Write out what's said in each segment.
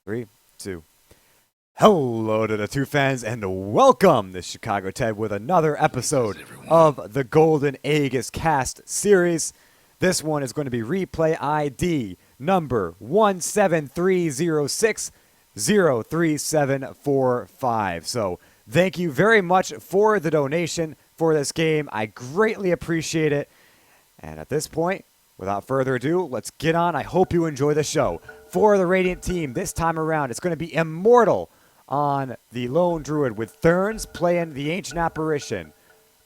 Three, two. Hello to the two fans and welcome to Chicago Ted with another episode of the Golden Aegis cast series. This one is going to be replay ID number 17306-03745. So thank you very much for the donation for this game. I greatly appreciate it. And at this point, without further ado, let's get on. I hope you enjoy the show. For the Radiant team, this time around, it's going to be Immortal on the Lone Druid with Therns playing the Ancient Apparition.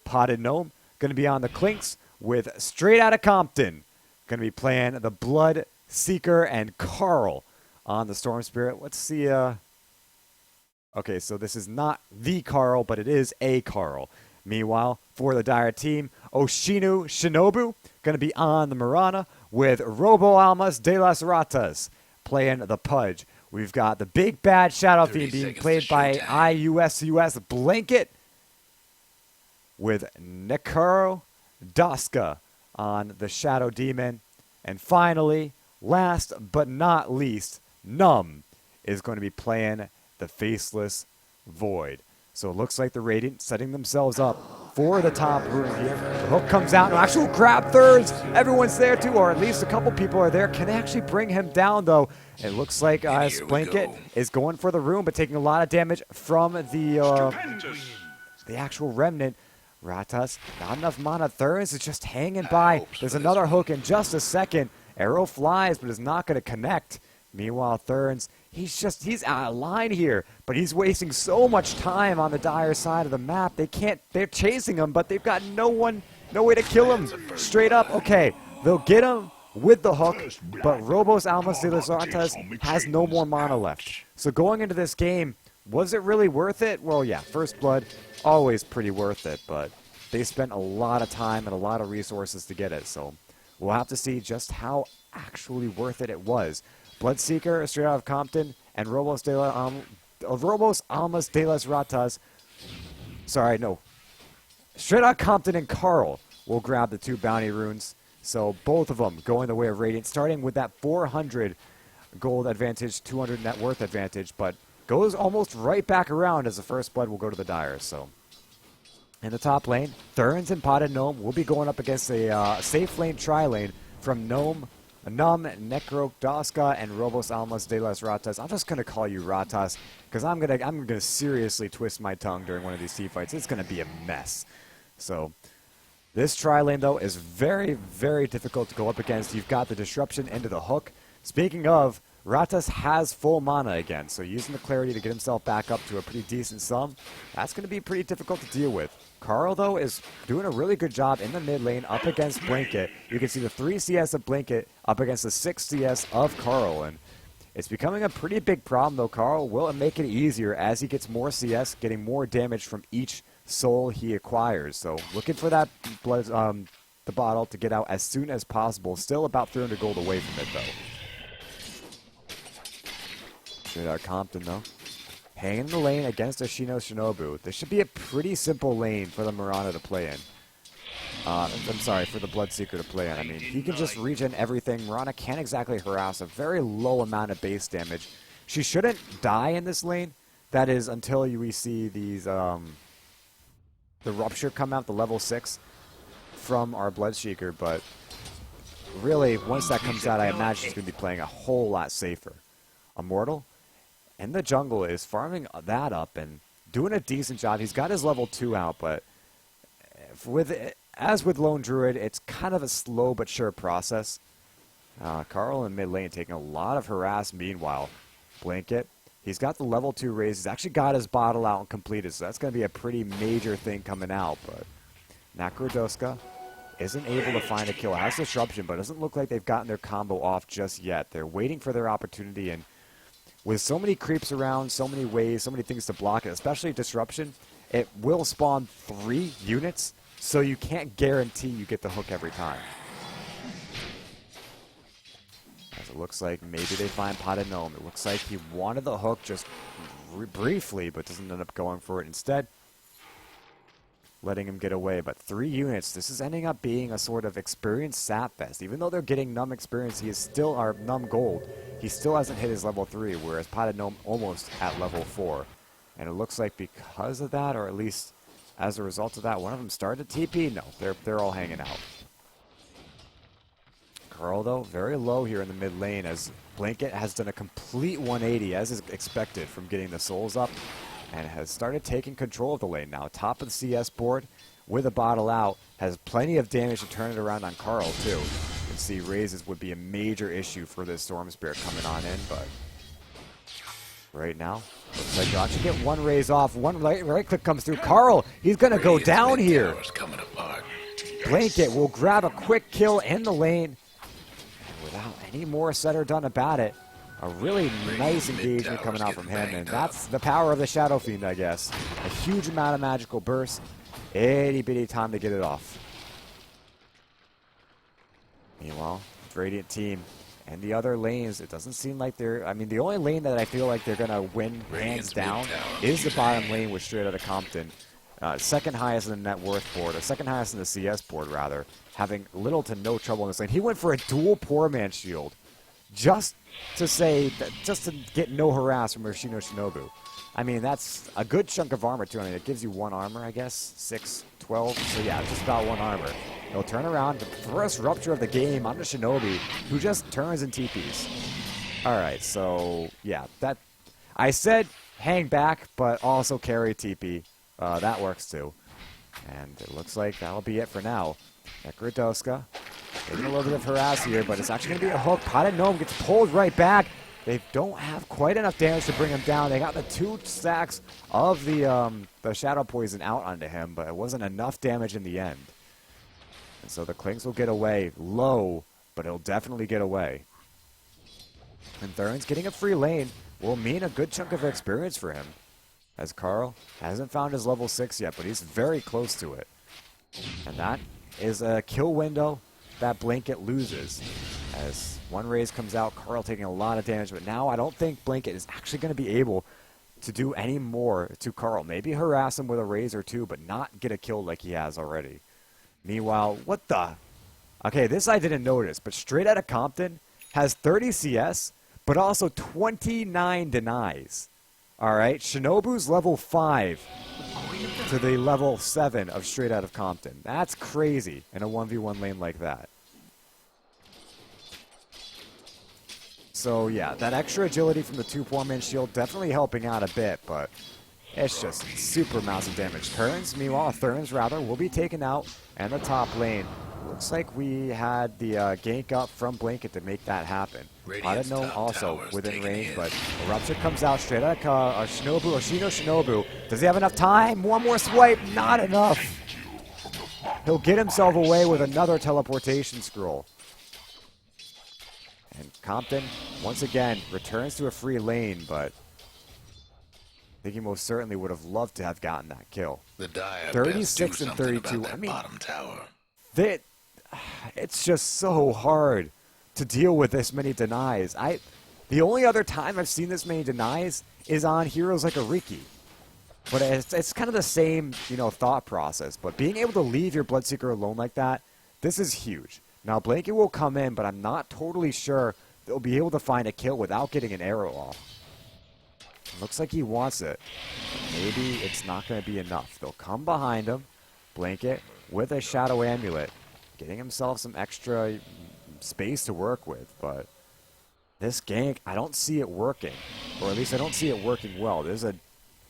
Potted Gnome going to be on the Clinks with Straight Outta Compton. Going to be playing the Blood Seeker and Carl on the Storm Spirit. Let's see. Okay, so this is not the Carl, but it is a Carl. Meanwhile, for the Dire team, Oshinu Shinobu going to be on the Marana with Robo Almas de las Ratas playing the Pudge. We've got the Big Bad Shadow Fiend being played by IUSUS Blanket with Nekaro Daska on the Shadow Demon. And finally, last but not least, Numb is going to be playing the Faceless Void. So it looks like the Radiant setting themselves up for the top room here. The hook comes out, and actual grab thirds. Everyone's there too, or at least a couple people are there. Can they actually bring him down though? It looks like Blanket is going for the room, but taking a lot of damage from the actual Remnant. Ratas, not enough mana. Therns is just hanging by. There's another hook in just a second. Arrow flies, but is not going to connect. Meanwhile, Therns, he's out of line here, but he's wasting so much time on the Dire side of the map. They're chasing him, but they've got no way to kill him. Straight up, okay, they'll get him with the hook, but Robos Almas de las Artas has no more mana left. So going into this game, was it really worth it? Well, yeah, First Blood, always pretty worth it, but they spent a lot of time and a lot of resources to get it, so we'll have to see just how actually worth it was. Bloodseeker, Straight Out of Compton, and Robos Almas de las Ratas. Sorry, no. Straight Out of Compton and Carl will grab the two bounty runes. So both of them going the way of Radiant, starting with that 400 gold advantage, 200 net worth advantage, but goes almost right back around as the First Blood will go to the Dire. So in the top lane, Therns and Potted Gnome will be going up against a safe lane tri-lane from Numb, Necro Daska, and Robos Almas de las Ratas. I'm just gonna call you Ratas because I'm gonna seriously twist my tongue during one of these team fights. It's gonna be a mess. So this tri-lane though is very, very difficult to go up against. You've got the disruption into the hook. Speaking of, Ratas has full mana again, so using the clarity to get himself back up to a pretty decent sum, that's going to be pretty difficult to deal with. Carl, though, is doing a really good job in the mid lane up against Blanket. You can see the 3 CS of Blanket up against the 6 CS of Carl, and it's becoming a pretty big problem, though. Carl will make it easier as he gets more CS, getting more damage from each soul he acquires. So looking for that blood, the bottle to get out as soon as possible. Still about 300 gold away from it, though. Straight Out Compton, though. Hanging in the lane against Oshino Shinobu. This should be a pretty simple lane for the Marana to play in. I'm sorry, for the Bloodseeker to play in. I mean, he can just regen everything. Marana can't exactly harass a very low amount of base damage. She shouldn't die in this lane. That is until we see these, the Rupture come out, the level 6 from our Bloodseeker. But really, once that comes out, I imagine she's going to be playing a whole lot safer. Immortal in the jungle is farming that up and doing a decent job. He's got his level 2 out, but as with Lone Druid, it's kind of a slow but sure process. Carl in mid lane taking a lot of harass. Meanwhile, Blanket, he's got the level 2 raise. He's actually got his bottle out and completed, so that's going to be a pretty major thing coming out. But Nakrodoska isn't able to find a kill. Has disruption, but doesn't look like they've gotten their combo off just yet. They're waiting for their opportunity, and with so many creeps around, so many ways, so many things to block it, especially disruption, it will spawn 3 units, so you can't guarantee you get the hook every time. As it looks like maybe they find Potted Gnome. It looks like he wanted the hook just briefly, but doesn't end up going for it instead. letting him get away. But 3 units, this is ending up being a sort of experienced sap fest. Even though they're getting numb experience, he is still our numb gold. He still hasn't hit his level 3, whereas Potted Gnome almost at level 4. And it looks like because of that, or at least as a result of that, one of them started TP. No, they're all hanging out. Carl, though, very low here in the mid lane as Blanket has done a complete 180, as is expected, from getting the souls up, and has started taking control of the lane now. Top of the CS board with a bottle out, has plenty of damage to turn it around on Carl, too. You can see raises would be a major issue for this Storm Spirit coming on in, but right now, looks like you'll actually get one raise off. One right click comes through. Carl, he's going to go down here. Blanket will grab a quick kill in the lane. And without any more said or done about it, a really nice engagement coming out from him. And that's the power of the Shadow Fiend, I guess. A huge amount of magical burst. Itty bitty time to get it off. Meanwhile, Radiant team and the other lanes, it doesn't seem like they're... I mean, the only lane that I feel like they're going to win hands down is the bottom lane with Straight Outta Compton. Second highest in the net worth board, or second highest in the CS board, rather. Having little to no trouble in this lane. He went for a dual Poor Man Shield. Just to say, just to get no harass from Yoshino Shinobu. I mean, that's a good chunk of armor, too. I mean, it gives you 1 armor, I guess. 6, 12. So, yeah, just about 1 armor. He'll turn around. The first rupture of the game onto Shinobi, who just turns and TPs. Alright, so, yeah. That I said hang back, but also carry TP. That works, too. And it looks like that'll be it for now. Nekrodoska taking a little bit of harass here, but it's actually going to be a hook. Potted Gnome gets pulled right back. They don't have quite enough damage to bring him down. They got the 2 stacks of the Shadow Poison out onto him, but it wasn't enough damage in the end. And so the Klings will get away low, but he'll definitely get away. And Thurin's getting a free lane will mean a good chunk of experience for him, as Carl hasn't found his level 6 yet, but he's very close to it. And that is a kill window that Blanket loses. As one raise comes out, Carl taking a lot of damage, but now I don't think Blanket is actually going to be able to do any more to Carl. Maybe harass him with a raise or 2, but not get a kill like he has already. Meanwhile, what the... Okay, this I didn't notice, but Straight Outta Compton has 30 CS, but also 29 denies. Alright, Shinobu's level 5 to the level 7 of Straight Outta Compton. That's crazy in a 1v1 lane like that. So yeah, that extra agility from the 2 Poor Man Shield definitely helping out a bit, but it's just super massive damage. Meanwhile, Thurns rather, will be taken out, and the top lane. Looks like we had the gank up from Blanket to make that happen. Potted Gnome also within range, but a rupture comes out straight out of Shinobu, Oshino Shinobu. Does he have enough time? One more swipe, not enough. He'll get himself away with another teleportation scroll. And Compton, once again, returns to a free lane, but I think he most certainly would have loved to have gotten that kill. 36 and 32. I mean, it's just so hard to deal with this many denies. The only other time I've seen this many denies is on heroes like Ariki. But it's kind of the same, thought process. But being able to leave your Bloodseeker alone like that, this is huge. Now, Blanket will come in, but I'm not totally sure they'll be able to find a kill without getting an arrow off. Looks like he wants it. Maybe it's not going to be enough. They'll come behind him. Blanket with a Shadow Amulet, getting himself some extra space to work with. But this gank, I don't see it working. Or at least I don't see it working well. There's a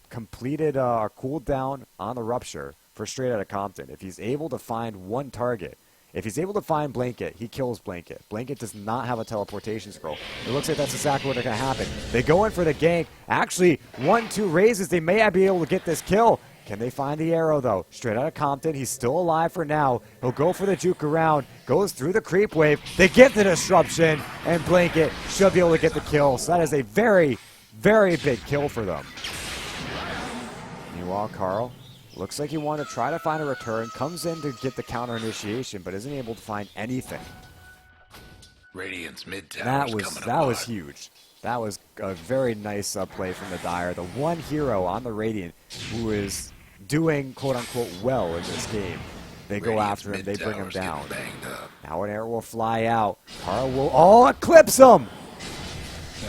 completed cooldown on the Rupture for Straight Outta Compton. If he's able to find one target, if he's able to find Blanket, he kills Blanket. Blanket does not have a teleportation scroll. It looks like that's exactly what's going to happen. They go in for the gank. Actually, 1-2 raises. They may be able to get this kill. Can they find the arrow, though? Straight Outta Compton. He's still alive for now. He'll go for the juke around. Goes through the creep wave. They get the disruption. And Blanket should be able to get the kill. So that is a very, very big kill for them. Meanwhile, Carl looks like he wanted to try to find a return. Comes in to get the counter initiation, but isn't able to find anything. Radiant's mid that was huge. That was a very nice play from the Dire. The one hero on the Radiant who is doing quote-unquote well in this game. They go Radiant's after him, they bring him mid-tower's getting down. banged up. Now an arrow will fly out. Carl will, eclipse him!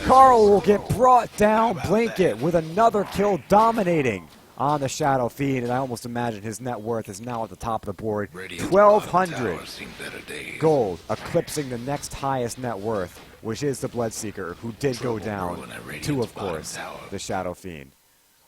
Carl will get brought down, Blanket with another kill dominating on the Shadow Fiend, and I almost imagine his net worth is now at the top of the board. Radiant's 1,200 bottom tower seen better days. gold, eclipsing the next highest net worth, which is the Bloodseeker, who did go Trouble down brewing at Radiant's to, of bottom course, tower. the Shadow Fiend.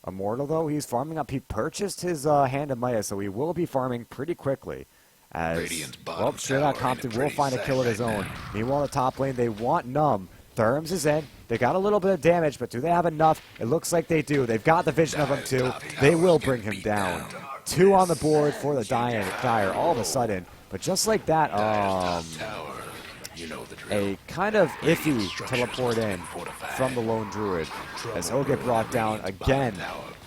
Immortal, though, he's farming up. He purchased his Hand of Midas, so he will be farming pretty quickly. As, Radiant's bottom well, straight out tower ain't Compton a will pretty find a sight kill of his right own. now. Meanwhile, in the top lane, they want Numb. Therms is in. They got a little bit of damage, but do they have enough? It looks like they do. They've got the vision of him, Dire's too. top They tower's will getting bring him beat down. 2 on the board for the Dire all of a sudden. But just like that, Dire's top tower, you know the drill. a kind of iffy Structures teleport must in be fortified. from the Lone Druid as he'll get brought down again.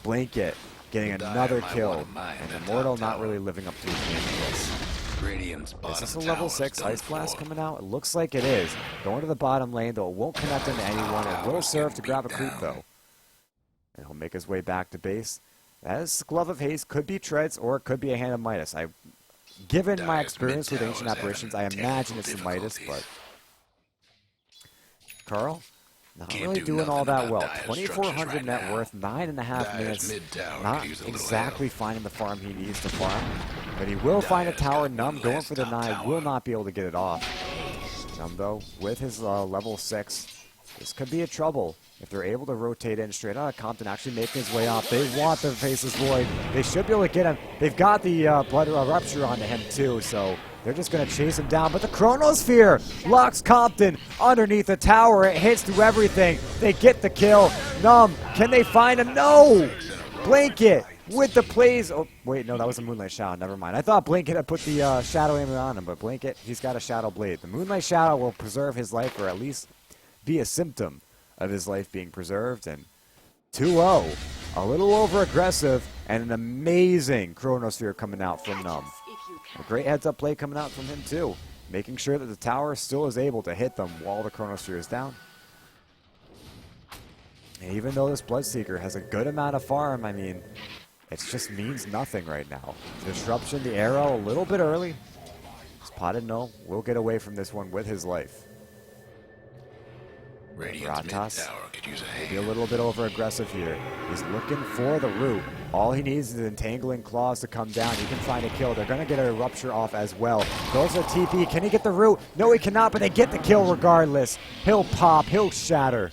Blanket getting The Dire another might kill, wanna mine and that Immortal top not tower. really living up to his name of this. Radiant's Is bottom this a level tower's 6 done Ice Blast for. coming out? It looks like it is. Going to the bottom lane, though it won't connect into anyone. It will serve to grab a creep, though. And he'll make his way back to base. That is Glove of Haste. Could be Treads, or it could be a Hand of Midas. Given my Dire's experience with mid-tower's Ancient Apparitions, I having imagine it's the technical Midas, but difficulties. Carl, not Can't really do doing all nothing that about well. Dire's 2,400 structures right net now. worth, 9.5 Dire's minutes. mid-tower Not could use a little exactly help. finding the farm he needs to farm, but he will find a Dire's tower. got Numb one going last for the top 9 tower. will not be able to get it off. Numb, though, with his level 6, this could be a trouble. If they're able to rotate in straight out of Compton, actually making his way off. They want the Faceless Void. They should be able to get him. They've got the Blood Rupture onto him, too, so they're just going to chase him down. But the Chronosphere locks Compton underneath the tower. It hits through everything. They get the kill. Numb, can they find him? No! Blanket with the plays. Oh, wait, no, that was a Moonlight Shadow. Never mind. I thought Blanket had put the Shadow Aiming on him, but Blanket, he's got a Shadow Blade. The Moonlight Shadow will preserve his life, or at least be a symptom of his life being preserved. And 2-0, a little over aggressive, and an amazing Chronosphere coming out from Numb. A great heads-up play coming out from him, too, making sure that the tower still is able to hit them while the Chronosphere is down. And even though this Bloodseeker has a good amount of farm, I mean, it just means nothing right now. Disruption, the arrow, a little bit early. Spotted No will get away from this one with his life. Radiant's Gratas mid-tower could use a be a hand. little bit over aggressive here. He's looking for the root. All he needs is entangling claws to come down. He can find a kill. They're going to get a rupture off as well. Goes a TP. Can he get the root? No, he cannot, but they get the kill regardless. He'll pop. He'll shatter.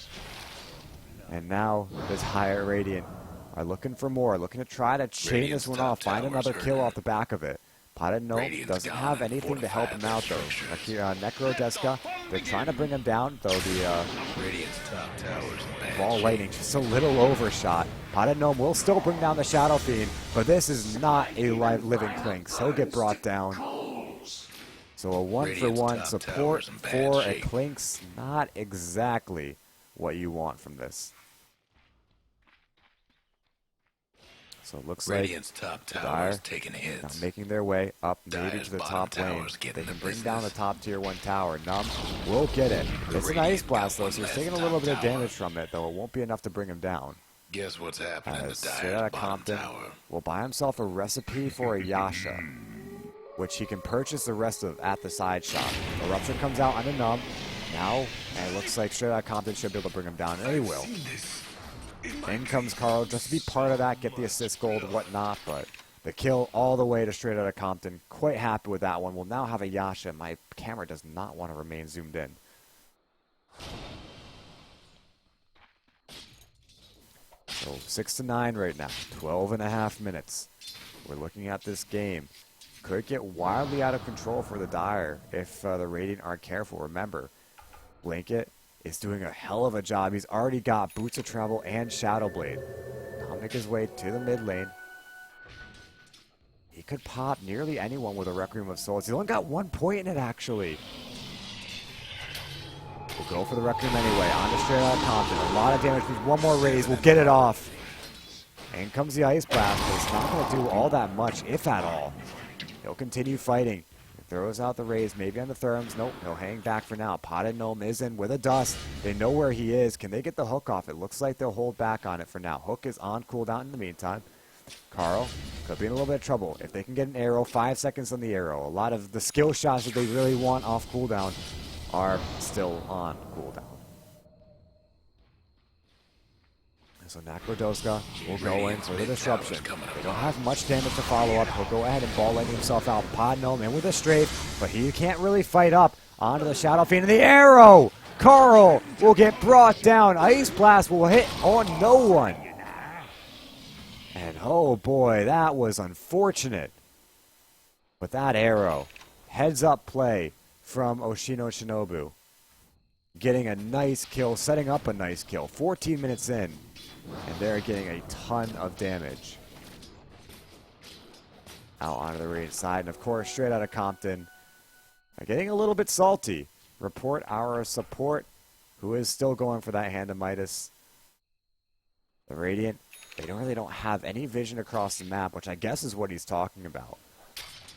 And now this higher Radiant are looking for more. Looking to try to chain Radiant's this one top off. Find tower's another kill hurting. off the back of it. Potted No Radiant's doesn't gone have and anything to help him fortified out, their though. structures. Necro Deska, they're trying to bring him down, though the Radiant's top tower's in bad ball shape. lightning just a little overshot. Potted Gnome will still bring down the Shadow Fiend, but this is not a living Clinks. He'll get brought down. So a 1-for-1 Radiant's top support tower's in bad for a shape. Clinks, not exactly what you want from this. So it looks like Radiant's top Dire tower's taking now hits. making their way up maybe Dire's to the bottom top lane. tower's getting They the can bring down the business. top tier 1 tower. Numb will get it. The It's an Radiant Ice Blast got though, so one he's taking a last little top bit of tower. damage from it, though it won't be enough to bring him down. Guess what's happening to Straight Dire's out of bottom Compton tower? will buy himself a recipe for a Yasha, which he can purchase the rest of at the side shop. The Rupture comes out on a Numb now, and it looks like straight out of Compton should be able to bring him down, and he will. In comes Carl just to be part of that, get the assist gold and whatnot, but the kill all the way to straight out of Compton. Quite happy with that one. We'll now have a Yasha. My camera does not want to remain zoomed in. So 6-9 right now, 12.5 minutes. We're looking at this game. Could get wildly out of control for the Dire if the Radiant aren't careful. Remember, Blanket is doing a hell of a job. He's already got Boots of Travel and Shadow Blade. He'll make his way to the mid lane. He could pop nearly anyone with a Requiem of Souls. He's only got 1 point in it, actually. We'll go for the Requiem anyway. On to straight out of Compton. A lot of damage. With one more raise, we'll get it off. And comes the Ice Blast, but it's not going to do all that much, if at all. He'll continue fighting. He throws out the raise, maybe on the Therms. Nope, he'll hang back for now. Potted Gnome is in with a dust. They know where he is. Can they get the hook off? It looks like they'll hold back on it for now. Hook is on cooldown in the meantime. Carl could be in a little bit of trouble. If they can get an arrow, 5 seconds on the arrow. A lot of the skill shots that they really want off cooldown are still on cooldown. So Necrodoska will go in for the disruption. They don't have much damage to follow up. He'll go ahead and ball lightning himself out. Podgnome in with a strafe, but he can't really fight up. Onto the Shadow Fiend and the arrow! Carl will get brought down. Ice Blast will hit on no one. And oh boy, that was unfortunate. But that arrow, heads up play from Oshino Shinobu. Getting a nice kill, setting up a nice kill. 14 minutes in, and they're getting a ton of damage. Out onto the right side, and of course, straight out of Compton. Getting a little bit salty. Report our support, who is still going for that Hand of Midas. The Radiant, they really don't have any vision across the map, which I guess is what he's talking about.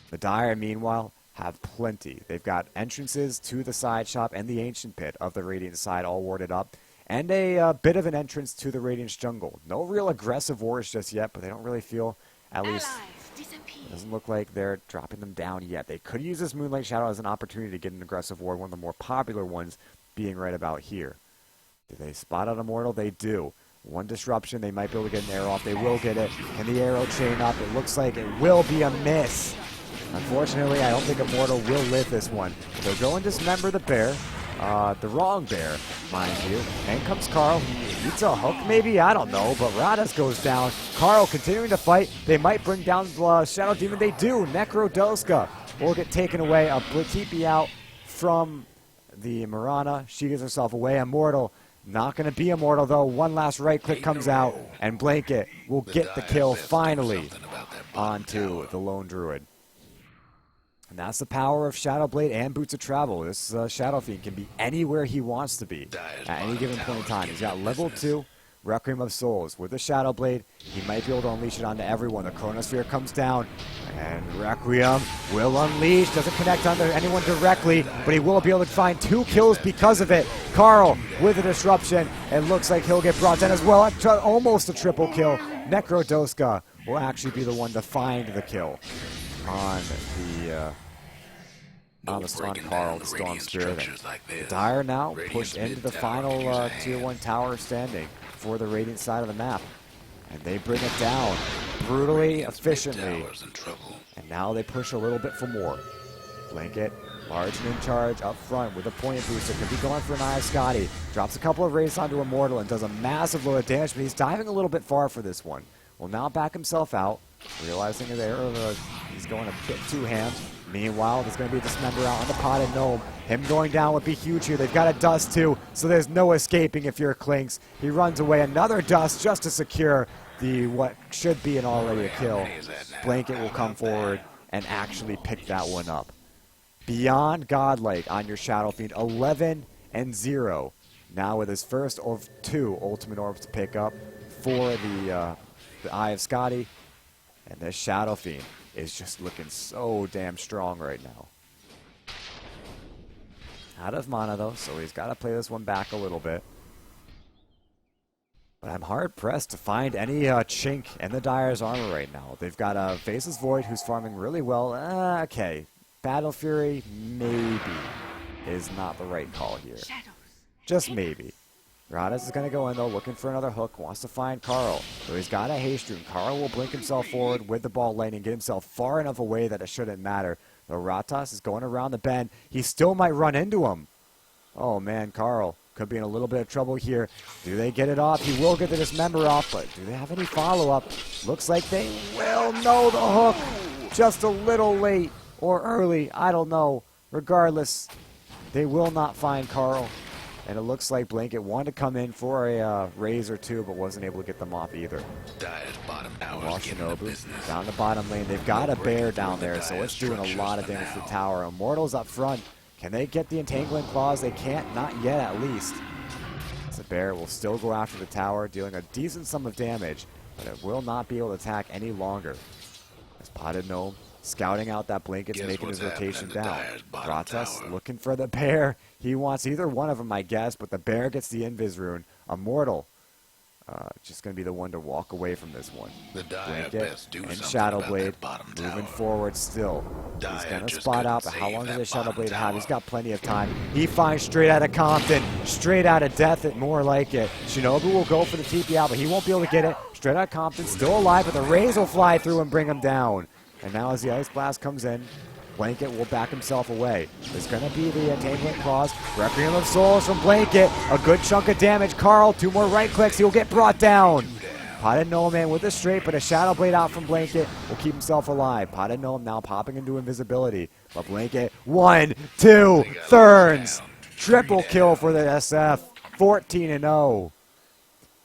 The Dire, meanwhile, have plenty. They've got entrances to the side shop and the Ancient Pit of the Radiant side all warded up, and a bit of an entrance to the Radiant's jungle. No real aggressive wars just yet, but they don't really feel, at least, it doesn't look like they're dropping them down yet. They could use this Moonlight Shadow as an opportunity to get an aggressive ward, one of the more popular ones being right about here. Do they spot out Immortal? They do. One disruption, they might be able to get an arrow off. They will get it. Can the arrow chain up? It looks like it will be a miss. Unfortunately, I don't think Immortal will live this one. So go and dismember the bear. The wrong bear, mind you. And comes Carl. He eats a hook maybe? I don't know. But Radas goes down. Carl continuing to fight. They might bring down Shadow Demon. They do. Necrodoska will get taken away. A Blatipi out from the Mirana. She gives herself away. Immortal. Not going to be Immortal, though. One last right click comes out. And Blanket will get the kill finally onto the Lone Druid. And that's the power of Shadowblade and Boots of Travel. This Shadow Fiend can be anywhere he wants to be at any given point in time. He's got level 2 Requiem of Souls. With the Shadowblade, he might be able to unleash it onto everyone. The Chronosphere comes down, and Requiem will unleash. Doesn't connect onto anyone directly, but he will be able to find 2 kills because of it. Carl with a disruption. It looks like he'll get brought down as well. Almost a triple kill. Necrodoska will actually be the one to find the kill on Carl, the Storm Spirit. The Dire now push into the final Tier 1 tower standing for the Radiant side of the map. And they bring it down brutally, efficiently. And now they push a little bit for more. Blanket, large and in charge up front with a point booster. Could be going for an Eye of Scotty. Drops a couple of raids onto Immortal and does a massive load of damage, but he's diving a little bit far for this one. Will now back himself out, realizing he's going a bit too ham. Meanwhile, there's going to be a Dismember out on the Potted Gnome. Him going down would be huge here. They've got a Dust too, so there's no escaping if you're Clinks. He runs away. Another Dust just to secure what should be an already a kill. Blanket will come forward and actually pick that one up. Beyond godlike on your Shadow Fiend, 11-0. Now with his first of 2 Ultimate Orbs to pick up for the Eye of Scotty. And this Shadow Fiend is just looking so damn strong right now. Out of mana, though, so he's got to play this one back a little bit. But I'm hard-pressed to find any chink in the Dire's armor right now. They've got Faceless Void, who's farming really well. Okay. Battle Fury, maybe, is not the right call here. Just maybe. Radas is going to go in, though, looking for another hook. Wants to find Carl. So he's got a haste rune. Carl will blink himself forward with the ball lightning, get himself far enough away that it shouldn't matter. Though Ratas is going around the bend. He still might run into him. Oh, man, Carl could be in a little bit of trouble here. Do they get it off? He will get the Dismember off, but do they have any follow-up? Looks like they will. No, the hook. Just a little late or early. I don't know. Regardless, they will not find Carl. And it looks like Blanket wanted to come in for a raise or 2, but wasn't able to get them off either. Shinobu down the bottom lane. They've got a bear down there, so it's doing a lot of damage to the tower. Immortals up front. Can they get the Entangling Claws? They can't, not yet at least. The bear will still go after the tower, dealing a decent sum of damage, but it will not be able to attack any longer. As Potted Gnome scouting out that Blanket's making his rotation down. Ratas looking for the bear. He wants either one of them, I guess, but the bear gets the Invis rune. Immortal just going to be the one to walk away from this one. The Dire Blanket best do and something Shadow about Blade that bottom moving tower. forward still. He's Dire going to just spot out, couldn't but how long save does that the Shadow bottom Blade have? He's tower. got plenty of time. He finds straight out of Compton, straight out of death, it more like it. Shinobu will go for the TP out, but he won't be able to get it. Straight out of Compton, still alive, but the rays will fly through and bring him down. And now as the Ice Blast comes in, Blanket will back himself away. There's going to be the Entanglement Claws. Requiem of Souls from Blanket. A good chunk of damage. Carl, 2 more right clicks. He'll get brought down. Potted Gnome in with a straight, but a Shadow Blade out from Blanket will keep himself alive. Potted Gnome now popping into invisibility. But Blanket, 1, 2, Thurns. Triple kill for the SF. 14-0.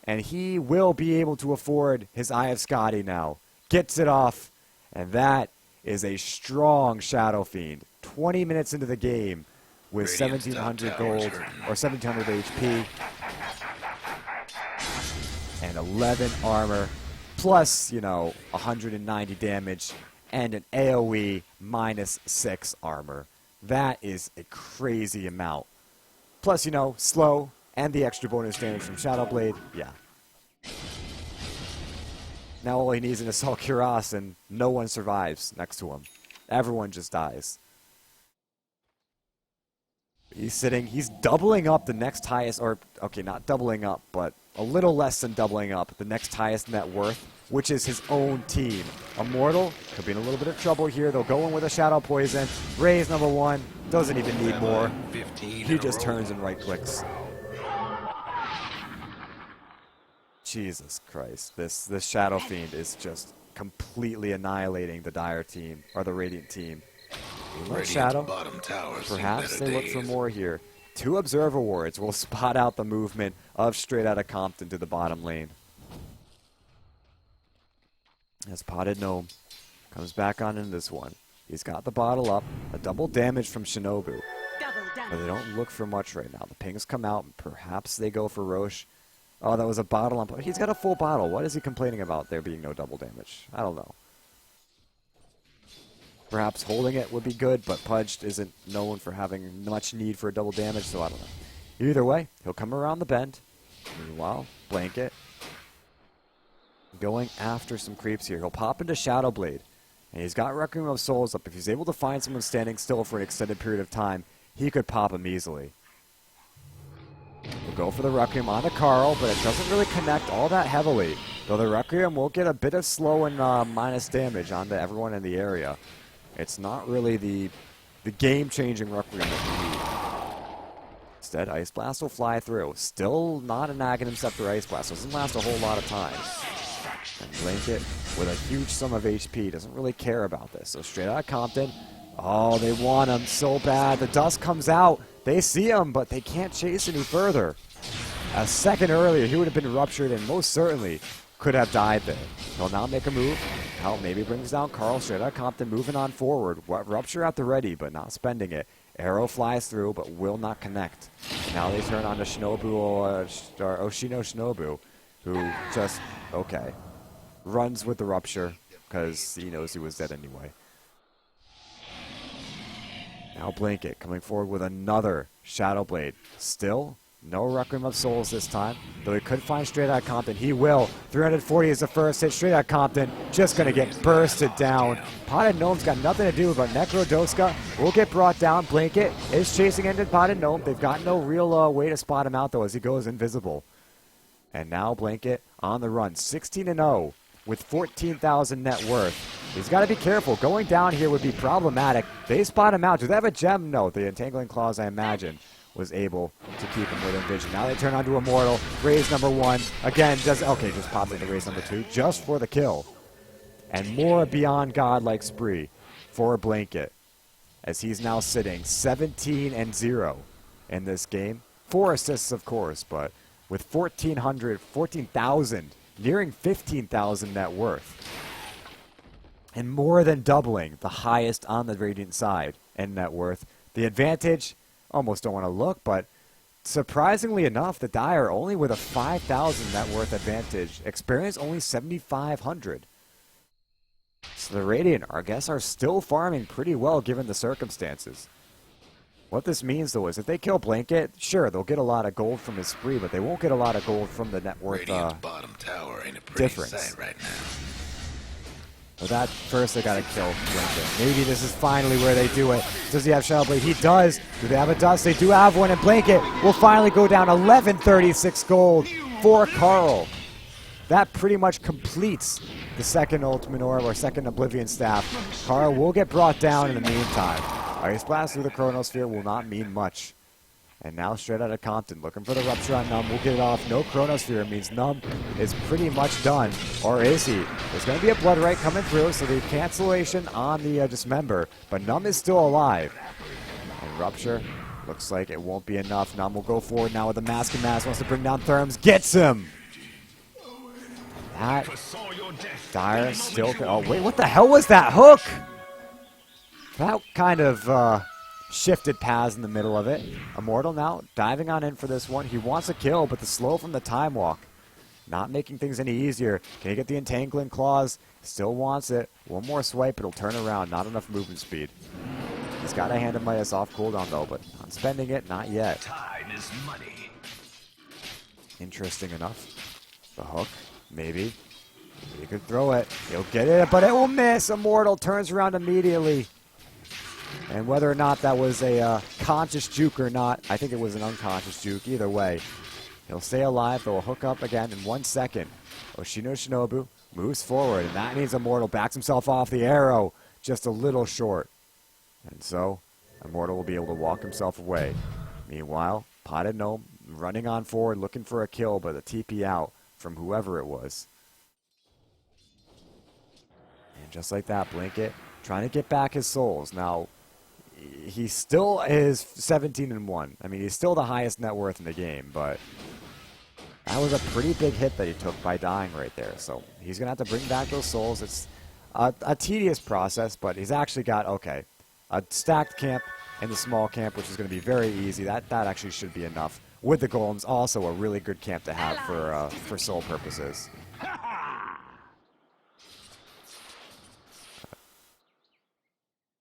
And he will be able to afford his Eye of Scotty now. Gets it off. And that is a strong Shadow Fiend. 20 minutes into the game with Radiant's 1,700 top gold, tower's hurting. or 1,700 HP, and 11 armor, plus, 190 damage, and an AoE minus 6 armor. That is a crazy amount. Plus, slow, and the extra bonus damage from Shadow Blade. Yeah. Now all he needs is an Assault Cuirass, and no one survives next to him. Everyone just dies. He's doubling up the next highest, or, okay, not doubling up, but a little less than doubling up the next highest net worth, which is his own team. Immortal could be in a little bit of trouble here. They'll go in with a Shadow Poison. Raise number 1, doesn't even need more. 15 He in a just row. turns and right clicks. Jesus Christ. This Shadow Fiend is just completely annihilating the Dire team, or the Radiant team. Moonlight Radiant's Shadow. bottom tower's seen Perhaps better they look for days. more here. 2 Observer Wards will spot out the movement of straight out of Compton to the bottom lane. As Potted Gnome comes back on in this one. He's got the bottle up. A double damage from Shinobu. But they don't look for much right now. The pings come out. Perhaps they go for Roche. Oh, that was a bottle on. He's got a full bottle. What is he complaining about there being no double damage? I don't know. Perhaps holding it would be good, but Pudged isn't known for having much need for double damage, so I don't know. Either way, he'll come around the bend. Meanwhile, Blanket going after some creeps here. He'll pop into Shadow Blade, and he's got Requiem of Souls up. If he's able to find someone standing still for an extended period of time, he could pop him easily. We'll go for the Requiem on the Carl, but it doesn't really connect all that heavily. Though the Requiem will get a bit of slow and minus damage onto everyone in the area. It's not really the game-changing Requiem that we need. Instead, Ice Blast will fly through. Still not an Aghanim Scepter Ice Blast. Doesn't last a whole lot of time. And Blanket, with a huge sum of HP, doesn't really care about this. So straight out of Compton. Oh, they want him so bad. The dust comes out. They see him, but they can't chase any further. A second earlier, he would have been ruptured and most certainly could have died there. He'll now make a move. Hell, maybe brings down Carl straight out of Compton, moving on forward. Rupture at the ready, but not spending it. Arrow flies through, but will not connect. Now they turn on to Shinobu, or Oshino Shinobu, who just, okay, runs with the Rupture, because he knows he was dead anyway. Now Blanket coming forward with another Shadow Blade. Still, no Requiem of Souls this time, though he could find straight out Compton. He will. 340 is the first hit. Straight out Compton, just going to get bursted down. Potted Gnome's got nothing to do, but Necrodoska will get brought down. Blanket is chasing into Potted Gnome. They've got no real way to spot him out, though, as he goes invisible. And now Blanket on the run. 16-0 with 14,000 net worth. He's got to be careful. Going down here would be problematic. They spot him out. Do they have a gem? No. The Entangling Claws, I imagine, was able to keep him within vision. Now they turn onto Immortal. Raise number 1. Again, just pops into raise number 2 just for the kill. And more beyond godlike spree for Blanket, as he's now sitting 17-0 in this game. 4 assists, of course, but with 14,000, nearing 15,000 net worth. And more than doubling the highest on the Radiant side in net worth. The advantage, almost don't want to look, but surprisingly enough, the Dire only with a 5,000 net worth advantage. Experience only 7,500. So the Radiant, I guess, are still farming pretty well given the circumstances. What this means, though, is if they kill Blanket, sure, they'll get a lot of gold from his spree, but they won't get a lot of gold from the net worth Radiant's bottom tower ain't a pretty difference. sight right now. But that first, they gotta kill Blanket. Maybe this is finally where they do it. Does he have Shadow Blade? He does. Do they have a dust? They do have one, and Blanket will finally go down 1136 gold for Carl. That pretty much completes the second Ultimate Orb, or second Oblivion Staff. Carl will get brought down in the meantime. Ice Blast through the Chronosphere will not mean much. And now straight out of Compton, looking for the Rupture on Numb. We'll get it off. No Chronosphere means Numb is pretty much done. Or is he? There's going to be a Blood Right coming through, so the cancellation on the Dismember. But Numb is still alive. And Rupture looks like it won't be enough. Numb will go forward now with the Mask and Mask. Wants to bring down Therms. Gets him! That Dire still... Oh, wait, what the hell was that hook? That kind of shifted paths in the middle of it. Immortal now diving on in for this one. He wants a kill, but the slow from the Time Walk not making things any easier. Can he get the Entangling Claws? Still wants it. One more swipe, it'll turn around. Not enough movement speed. He's got a Hand of Midas off cooldown, though, but not spending it, not yet. Time is money. Interesting enough. The hook, maybe. He could throw it. He'll get it, but it will miss. Immortal turns around immediately. And whether or not that was a conscious juke or not, I think it was an unconscious juke. Either way, he'll stay alive. They'll hook up again in 1 second. Oshino Shinobu moves forward, and that means Immortal backs himself off the arrow just a little short. And so, Immortal will be able to walk himself away. Meanwhile, Potted Gnome running on forward, looking for a kill, but a TP out from whoever it was. And just like that, Blanket trying to get back his souls. Now, he still is 17-1. I mean, he's still the highest net worth in the game, but that was a pretty big hit that he took by dying right there. So he's going to have to bring back those souls. It's a tedious process, but he's actually got, okay, a stacked camp and the small camp, which is going to be very easy. That actually should be enough. With the golems, also a really good camp to have for soul purposes.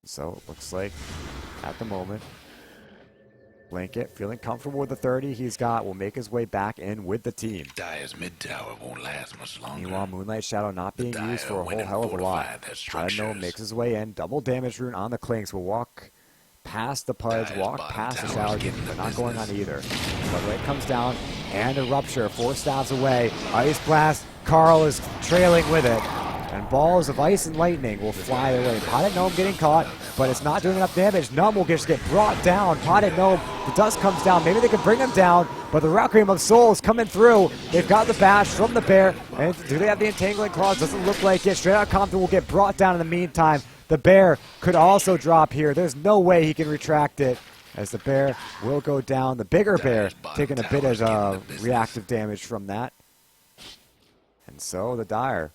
So it looks like, at the moment, Blanket feeling comfortable with the 30 he's got will make his way back in with the team. Dire's mid tower won't last much longer. Meanwhile, Moonlight Shadow not being used for a whole hell of a lot. Potted makes his way in. Double damage rune on the Clinks. Will walk past the Pudge, walk past the Shower Demon, but not going on either. But it comes down, and a Rupture, 4 stabs away. Ice Blast, Carl is trailing with it. And balls of ice and lightning will fly away. Potted Gnome getting caught, but it's not doing enough damage. Numb will just get brought down. Potted Gnome, the dust comes down. Maybe they can bring him down, but the Requiem of Souls coming through. They've got the bash from the bear. And do they have the Entangling Claws? Doesn't look like it. Straight out Compton will get brought down in the meantime. The bear could also drop here. There's no way he can retract it, as the bear will go down. The bigger bear taking a bit of reactive damage from that. And so the Dire,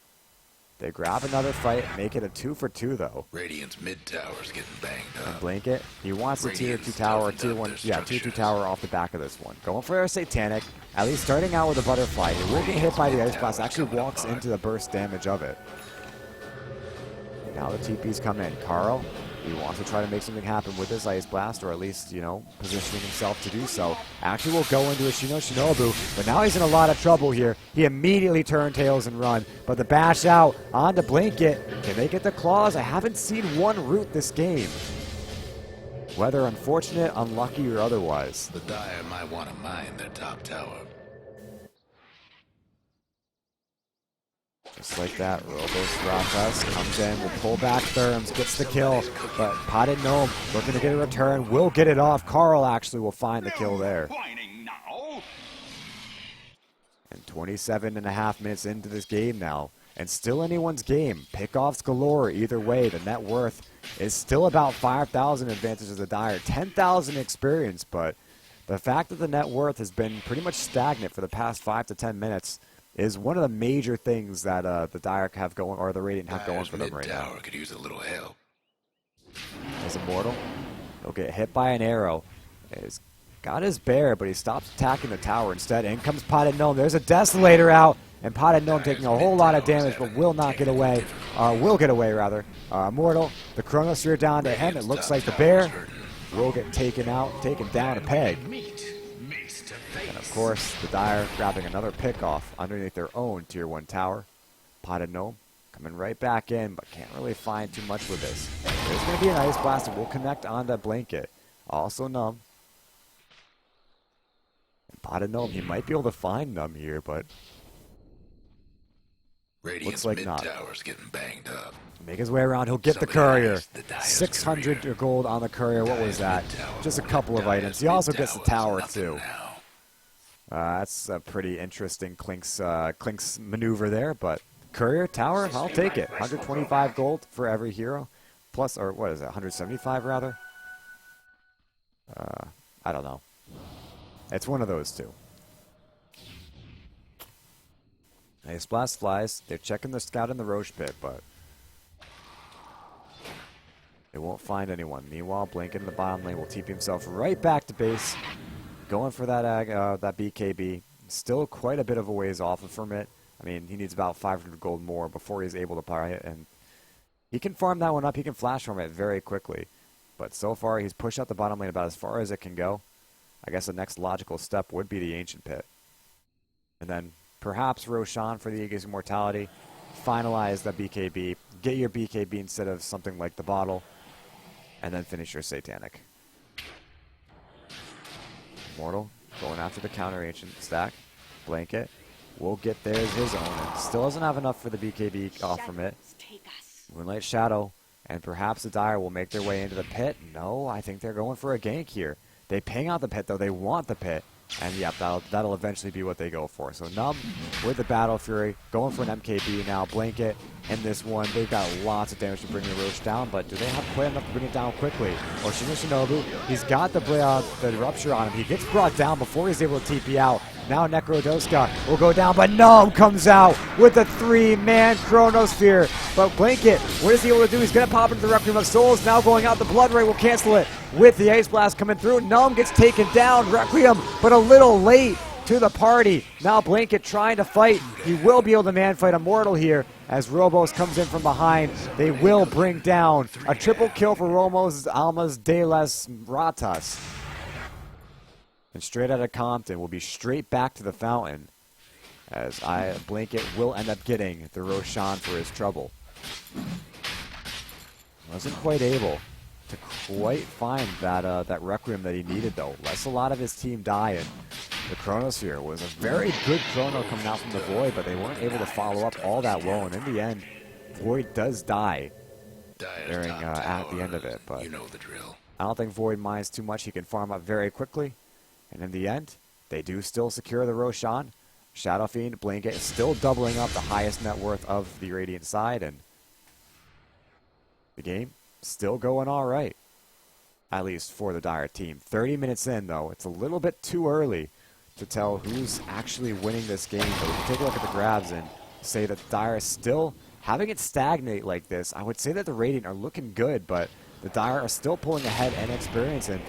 they grab another fight, make it a 2-for-2 though. Radiant's mid tower's getting banged And up. Blanket, he wants the tier 2 tower, tier 1, yeah, tier 2 tower off the back of this one. Going for a Satanic, at least starting out with a Butterfly. He will get hit by the Ice Blast, actually walks into the burst damage of it. Now the TPs come in. Carl, he wants to try to make something happen with his Ice Blast, or at least, you know, positioning himself to do so. Actually will go into a Shinobu, but now he's in a lot of trouble here. He immediately turns tails and run, but the bash out onto Blanket. Can they get the claws? I haven't seen one root this game. Whether unfortunate, unlucky, or otherwise. The Dire might want to mine their top tower. Just like that, Robos Ratas comes in, will pull back Therms, gets the kill, but Potted Gnome looking to get a return, will get it off. Carl actually will find the kill there. And 27.5 minutes into this game now, and still anyone's game. Pickoffs galore either way. The net worth is still about 5,000 advantage of the Dire, 10,000 experience, but the fact that the net worth has been pretty much stagnant for the past 5 to 10 minutes is one of the major things that the Dire have going, or the Radiant have going for them right now. Tower could use a little help. As Immortal, he'll get hit by an arrow. He's got his bear, but he stops attacking the tower instead. In comes Potted Gnome. There's a Desolator out, and Potted Gnome taking a whole lot of damage, but will not get away. Will get away, rather. Immortal, the Chronosphere down to him. It looks like the bear will get taken down a peg. And of course, the Dire grabbing another pick off underneath their own Tier 1 tower. Potted Gnome coming right back in, but can't really find too much with this. There's going to be an Ice Blast, and we'll connect on that Blanket. Also Numb. And Potted Gnome, he might be able to find Numb here, but Radiant's like mid not. tower's getting banged up. make his way around. He'll get the Somebody courier. has the Dire's 600 courier. gold on the courier. What was that? Just a couple of items. He also gets the tower, too. That's a pretty interesting Klink's maneuver there, but courier, tower, I'll take it. 125 gold for every hero. Plus, or what is it, 175 rather? I don't know. It's one of those two. Ice Blast flies. They're checking the scout in the Roche pit, but they won't find anyone. Meanwhile, Blink in the bottom lane will TP himself right back to base. Going for that that BKB. Still quite a bit of a ways off from it. I mean, he needs about 500 gold more before he's able to buy it, and he can farm that one up. He can flash farm it very quickly. But so far, he's pushed out the bottom lane about as far as it can go. I guess the next logical step would be the Ancient Pit. And then perhaps Roshan for the Aegis Immortality. Finalize the BKB. Get your BKB instead of something like the bottle. And then finish your Satanic. Immortal going after the counter Ancient stack. Blanket will get theirs his own. And still doesn't have enough for the BKB off from it. Moonlight Shadow. And perhaps the Dire will make their way into the pit. No, I think they're going for a gank here. They ping out the pit, though. They want the pit. And, yep, that'll eventually be what they go for. So, Numb with the Battle Fury, going for an MKB now. Blanket in this one. They've got lots of damage to bring the Roche down, but do they have quite enough to bring it down quickly? Or Shinobu, he's got the Rupture on him. He gets brought down before he's able to TP out. Now Necrodoska will go down, but Numb comes out with the 3-man Chronosphere. But Blanket, what is he able to do? He's going to pop into the Requiem of Souls. Now going out, the Blood Ray will cancel it with the Ice Blast coming through. Numb gets taken down. Requiem, but a little late to the party. Now Blanket trying to fight. He will be able to man-fight Immortal here as Robos comes in from behind. They will bring down a triple kill for Romos Almas de las Ratas. And straight out of Compton will be straight back to the fountain as Blanket will end up getting the Roshan for his trouble. Wasn't quite able to quite find that Requiem that he needed, though. Lets a lot of his team die, and the Chronosphere was a very good Chrono coming out from the Void, but they weren't able to follow up all that well, and in the end, Void does die during at the end of it, but you know the drill. I don't think Void minds too much. He can farm up very quickly, and in the end, they do still secure the Roshan. Shadow Fiend, Blanket is still doubling up the highest net worth of the Radiant side, and the game still going all right, at least for the Dire team. 30 minutes in, though. It's a little bit too early to tell who's actually winning this game, but we can take a look at the grabs and say that the Dire is still having it stagnate like this. I would say that the Radiant are looking good, but the Dire are still pulling ahead in experience, and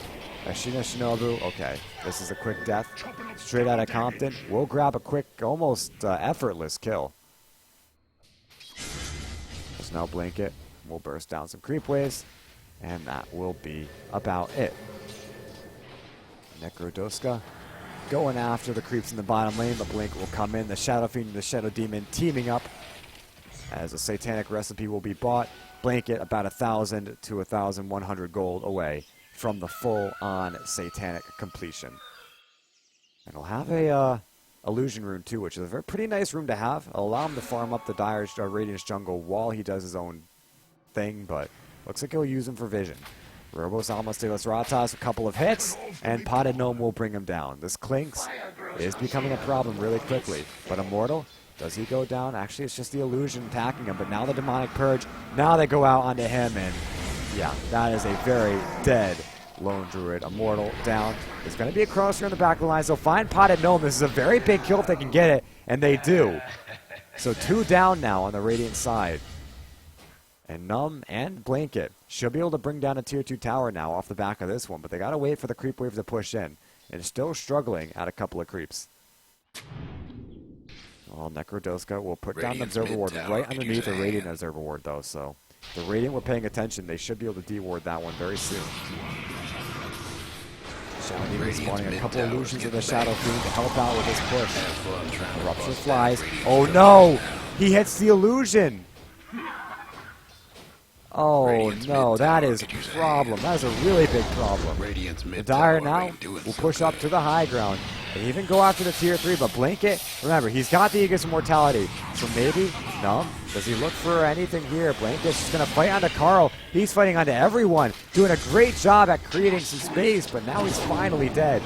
Shinobu, okay, this is a quick death. Straight out of Compton. We'll grab a quick, almost effortless kill. There's no Blanket. We'll burst down some creep waves, and that will be about it. Necrodoska going after the creeps in the bottom lane. The Blink will come in. The Shadow Fiend and the Shadow Demon teaming up as a Satanic Recipe will be bought. Blanket about 1,000 to 1,100 gold away from the full-on Satanic completion. And we'll have a Illusion Rune too, which is a very pretty nice rune to have. It'll allow him to farm up the Dire's Radiance jungle while he does his own thing, but looks like he'll use him for vision. Robos Almas de las Ratas, a couple of hits, and Potted Gnome will bring him down. This Klinks is becoming a problem really quickly, but Immortal, does he go down? Actually, it's just the Illusion attacking him, but now the Demonic Purge, now they go out onto him, and yeah, that is a very dead Lone Druid. Immortal down. There's going to be a Chronosphere on the back of the line, so find Potted Gnome. This is a very big kill if they can get it, and they do. So 2 down now on the Radiant side. And Numb and Blanket should be able to bring down a Tier 2 tower now off the back of this one, but they got to wait for the creep wave to push in. And still struggling at a couple of creeps. Well, Necrodoska will put down the Observer Ward right underneath the Radiant Observer Ward, though. So the Radiant were paying attention. They should be able to deward that one very soon. Shadow Demon spawning a couple illusions of the Shadow Fiend to help out with his push. The Rupture flies. Oh no! He hits the illusion! Oh no, that is a problem. That is a really big problem. The Dire now will push up to the high ground. They even go after the tier 3, but Blanket, remember, he's got the Aegis Immortality. So maybe, no, does he look for anything here? Blanket's just going to fight onto Carl. He's fighting onto everyone, doing a great job at creating some space, but now he's finally dead.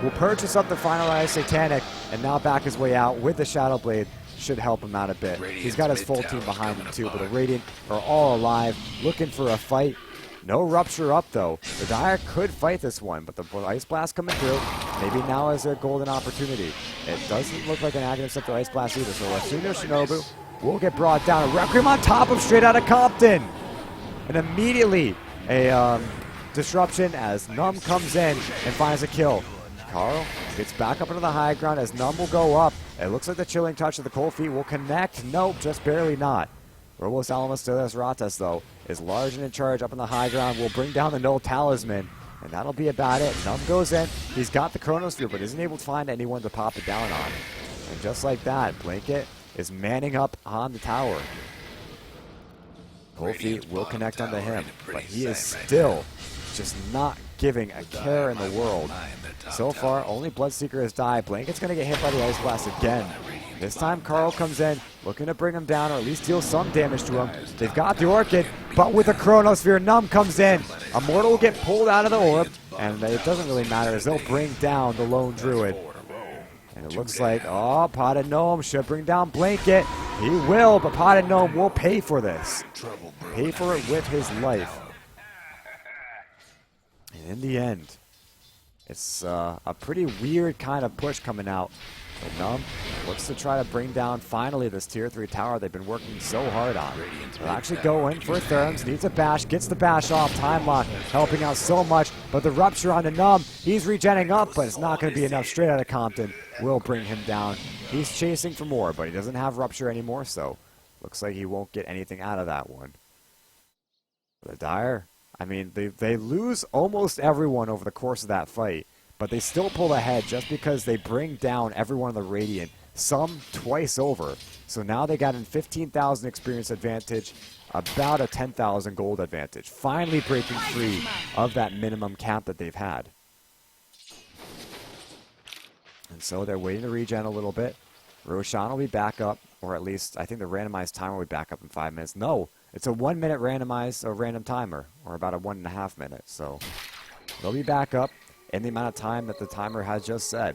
Will purchase up the finalized Satanic, and now back his way out with the Shadow Blade. Should help him out a bit. He's got his full team behind him too, but the Radiant are all alive, looking for a fight. No Rupture up though. The Dire could fight this one, but the Ice Blast coming through. Maybe now is their golden opportunity. It doesn't look like an Aghanim Scepter Ice Blast either, so Lasuno Shinobu will get brought down. A Requiem on top of straight out of Compton. And immediately a disruption as Numb comes in and finds a kill. Carl gets back up into the high ground as Numb will go up. It looks like the Chilling Touch of the Cold Feet will connect. Nope, just barely not. Robos Alamus Stelis Ratas, though, is large and in charge up on the high ground. Will bring down the Null Talisman, and that'll be about it. Numb goes in. He's got the Chronosphere, but isn't able to find anyone to pop it down on. And just like that, Blanket is manning up on the tower. Cold Feet will connect onto him, but he is still just not giving a care in the world. So far, only Bloodseeker has died. Blanket's going to get hit by the Ice Blast again. This time, Carl comes in, looking to bring him down, or at least deal some damage to him. They've got the Orchid, but with the Chronosphere, Numb comes in. Immortal will get pulled out of the orb, and it doesn't really matter as they'll bring down the Lone Druid. And it looks like, oh, Potted Gnome should bring down Blanket. He will, but Potted Gnome will pay for this. Pay for it with his life. And in the end, it's a pretty weird kind of push coming out. But Numb looks to try to bring down finally this tier 3 tower they've been working so hard on. They'll actually go in for Therms, needs a bash, gets the bash off, time lock, helping out so much. But the Rupture on the Numb, he's regenning up, but it's not going to be enough straight out of Compton. Will bring him down. He's chasing for more, but he doesn't have Rupture anymore, so looks like he won't get anything out of that one. The Dire, I mean, they lose almost everyone over the course of that fight. But they still pull ahead just because they bring down everyone in the Radiant, some twice over. So now they got a 15,000 experience advantage, about a 10,000 gold advantage. Finally breaking free of that minimum cap that they've had. And so they're waiting to regen a little bit. Roshan will be back up, or at least I think the randomized timer will be back up in 5 minutes. No, it's a 1 minute randomized or random timer, or about a 1.5 minutes. So they'll be back up in the amount of time that the timer has just said.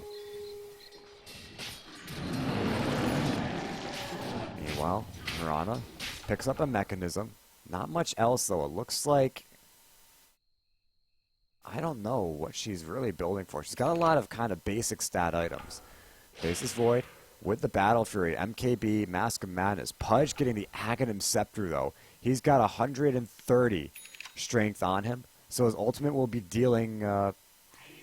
Meanwhile, Mirana picks up a mechanism. Not much else, though. It looks like, I don't know what she's really building for. She's got a lot of kind of basic stat items. Basis Void with the Battle Fury, MKB, Mask of Madness. Pudge getting the Aghanim Scepter, though. He's got 130 strength on him, so his ultimate will be dealing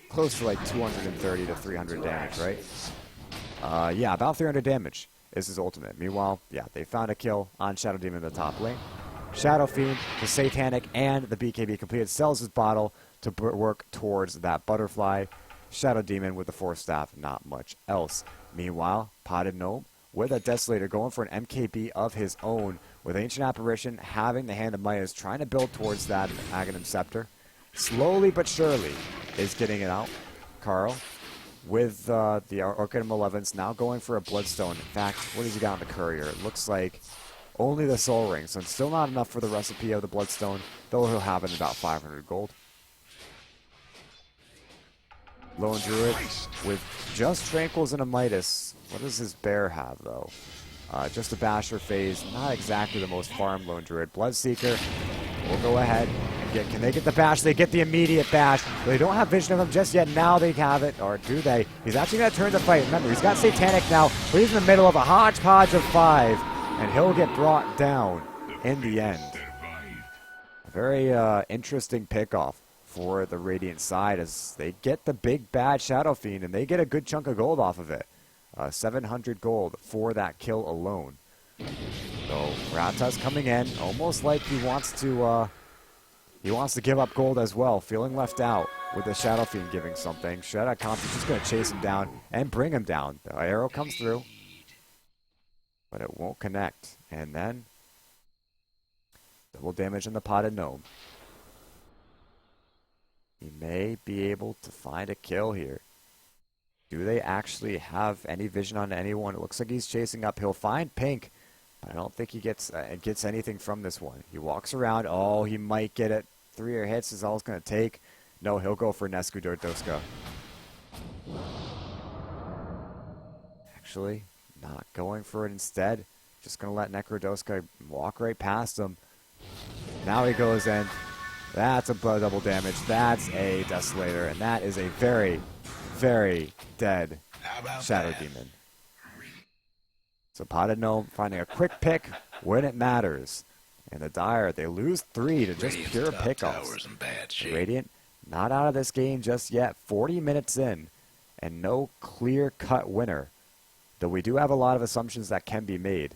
close to like 230 to 300 damage, right? Yeah, about 300 damage is his ultimate. Meanwhile, yeah, they found a kill on Shadow Demon in the top lane. Shadow Fiend, the Satanic, and the BKB completed sells his bottle to work towards that butterfly. Shadow Demon with the Force Staff, not much else. Meanwhile, Potted Gnome with a Desolator going for an MKB of his own, with Ancient Apparition having the Hand of Midas, trying to build towards that Aghanim Scepter. Slowly but surely is getting it out. Carl with the Orchid of Malevolence now going for a Bloodstone. In fact, what has he got on the Courier? It looks like only the Soul Ring, so it's still not enough for the recipe of the Bloodstone, though he'll have it in about 500 gold. Lone Druid with just Tranquils and a Midas. What does his bear have, though? Just a Basher phase. Not exactly the most farm Lone Druid. Bloodseeker will go ahead. Can they get the bash? They get the immediate bash. They don't have vision of him just yet. Now they have it, or do they? He's actually going to turn the fight. Remember, he's got Satanic now, but he's in the middle of a hodgepodge of 5, and he'll get brought down in the end. A very interesting pickoff for the Radiant side as they get the big bad Shadow Fiend, and they get a good chunk of gold off of it. 700 gold for that kill alone. So Ratas coming in, almost like he wants to He wants to give up gold as well, feeling left out with the Shadow Fiend giving something. Shadow Compton's just going to chase him down and bring him down. The arrow comes through, but it won't connect. And then, double damage on the Potted Gnome. He may be able to find a kill here. Do they actually have any vision on anyone? It looks like he's chasing up. He'll find Pink, but I don't think he gets anything from this one. He walks around. Oh, he might get it. 3 hits is all it's going to take. No, he'll go for Nescu Dordoska. Actually, not going for it instead. Just going to let Necrodoska walk right past him. Now he goes in. That's a double damage. That's a Desolator. And that is a very, very dead Shadow Demon. So Potted Gnome finding a quick pick when it matters. And the Dire, they lose 3 to just pure pickoffs. Radiant, not out of this game just yet. 40 minutes in. And no clear-cut winner. Though we do have a lot of assumptions that can be made.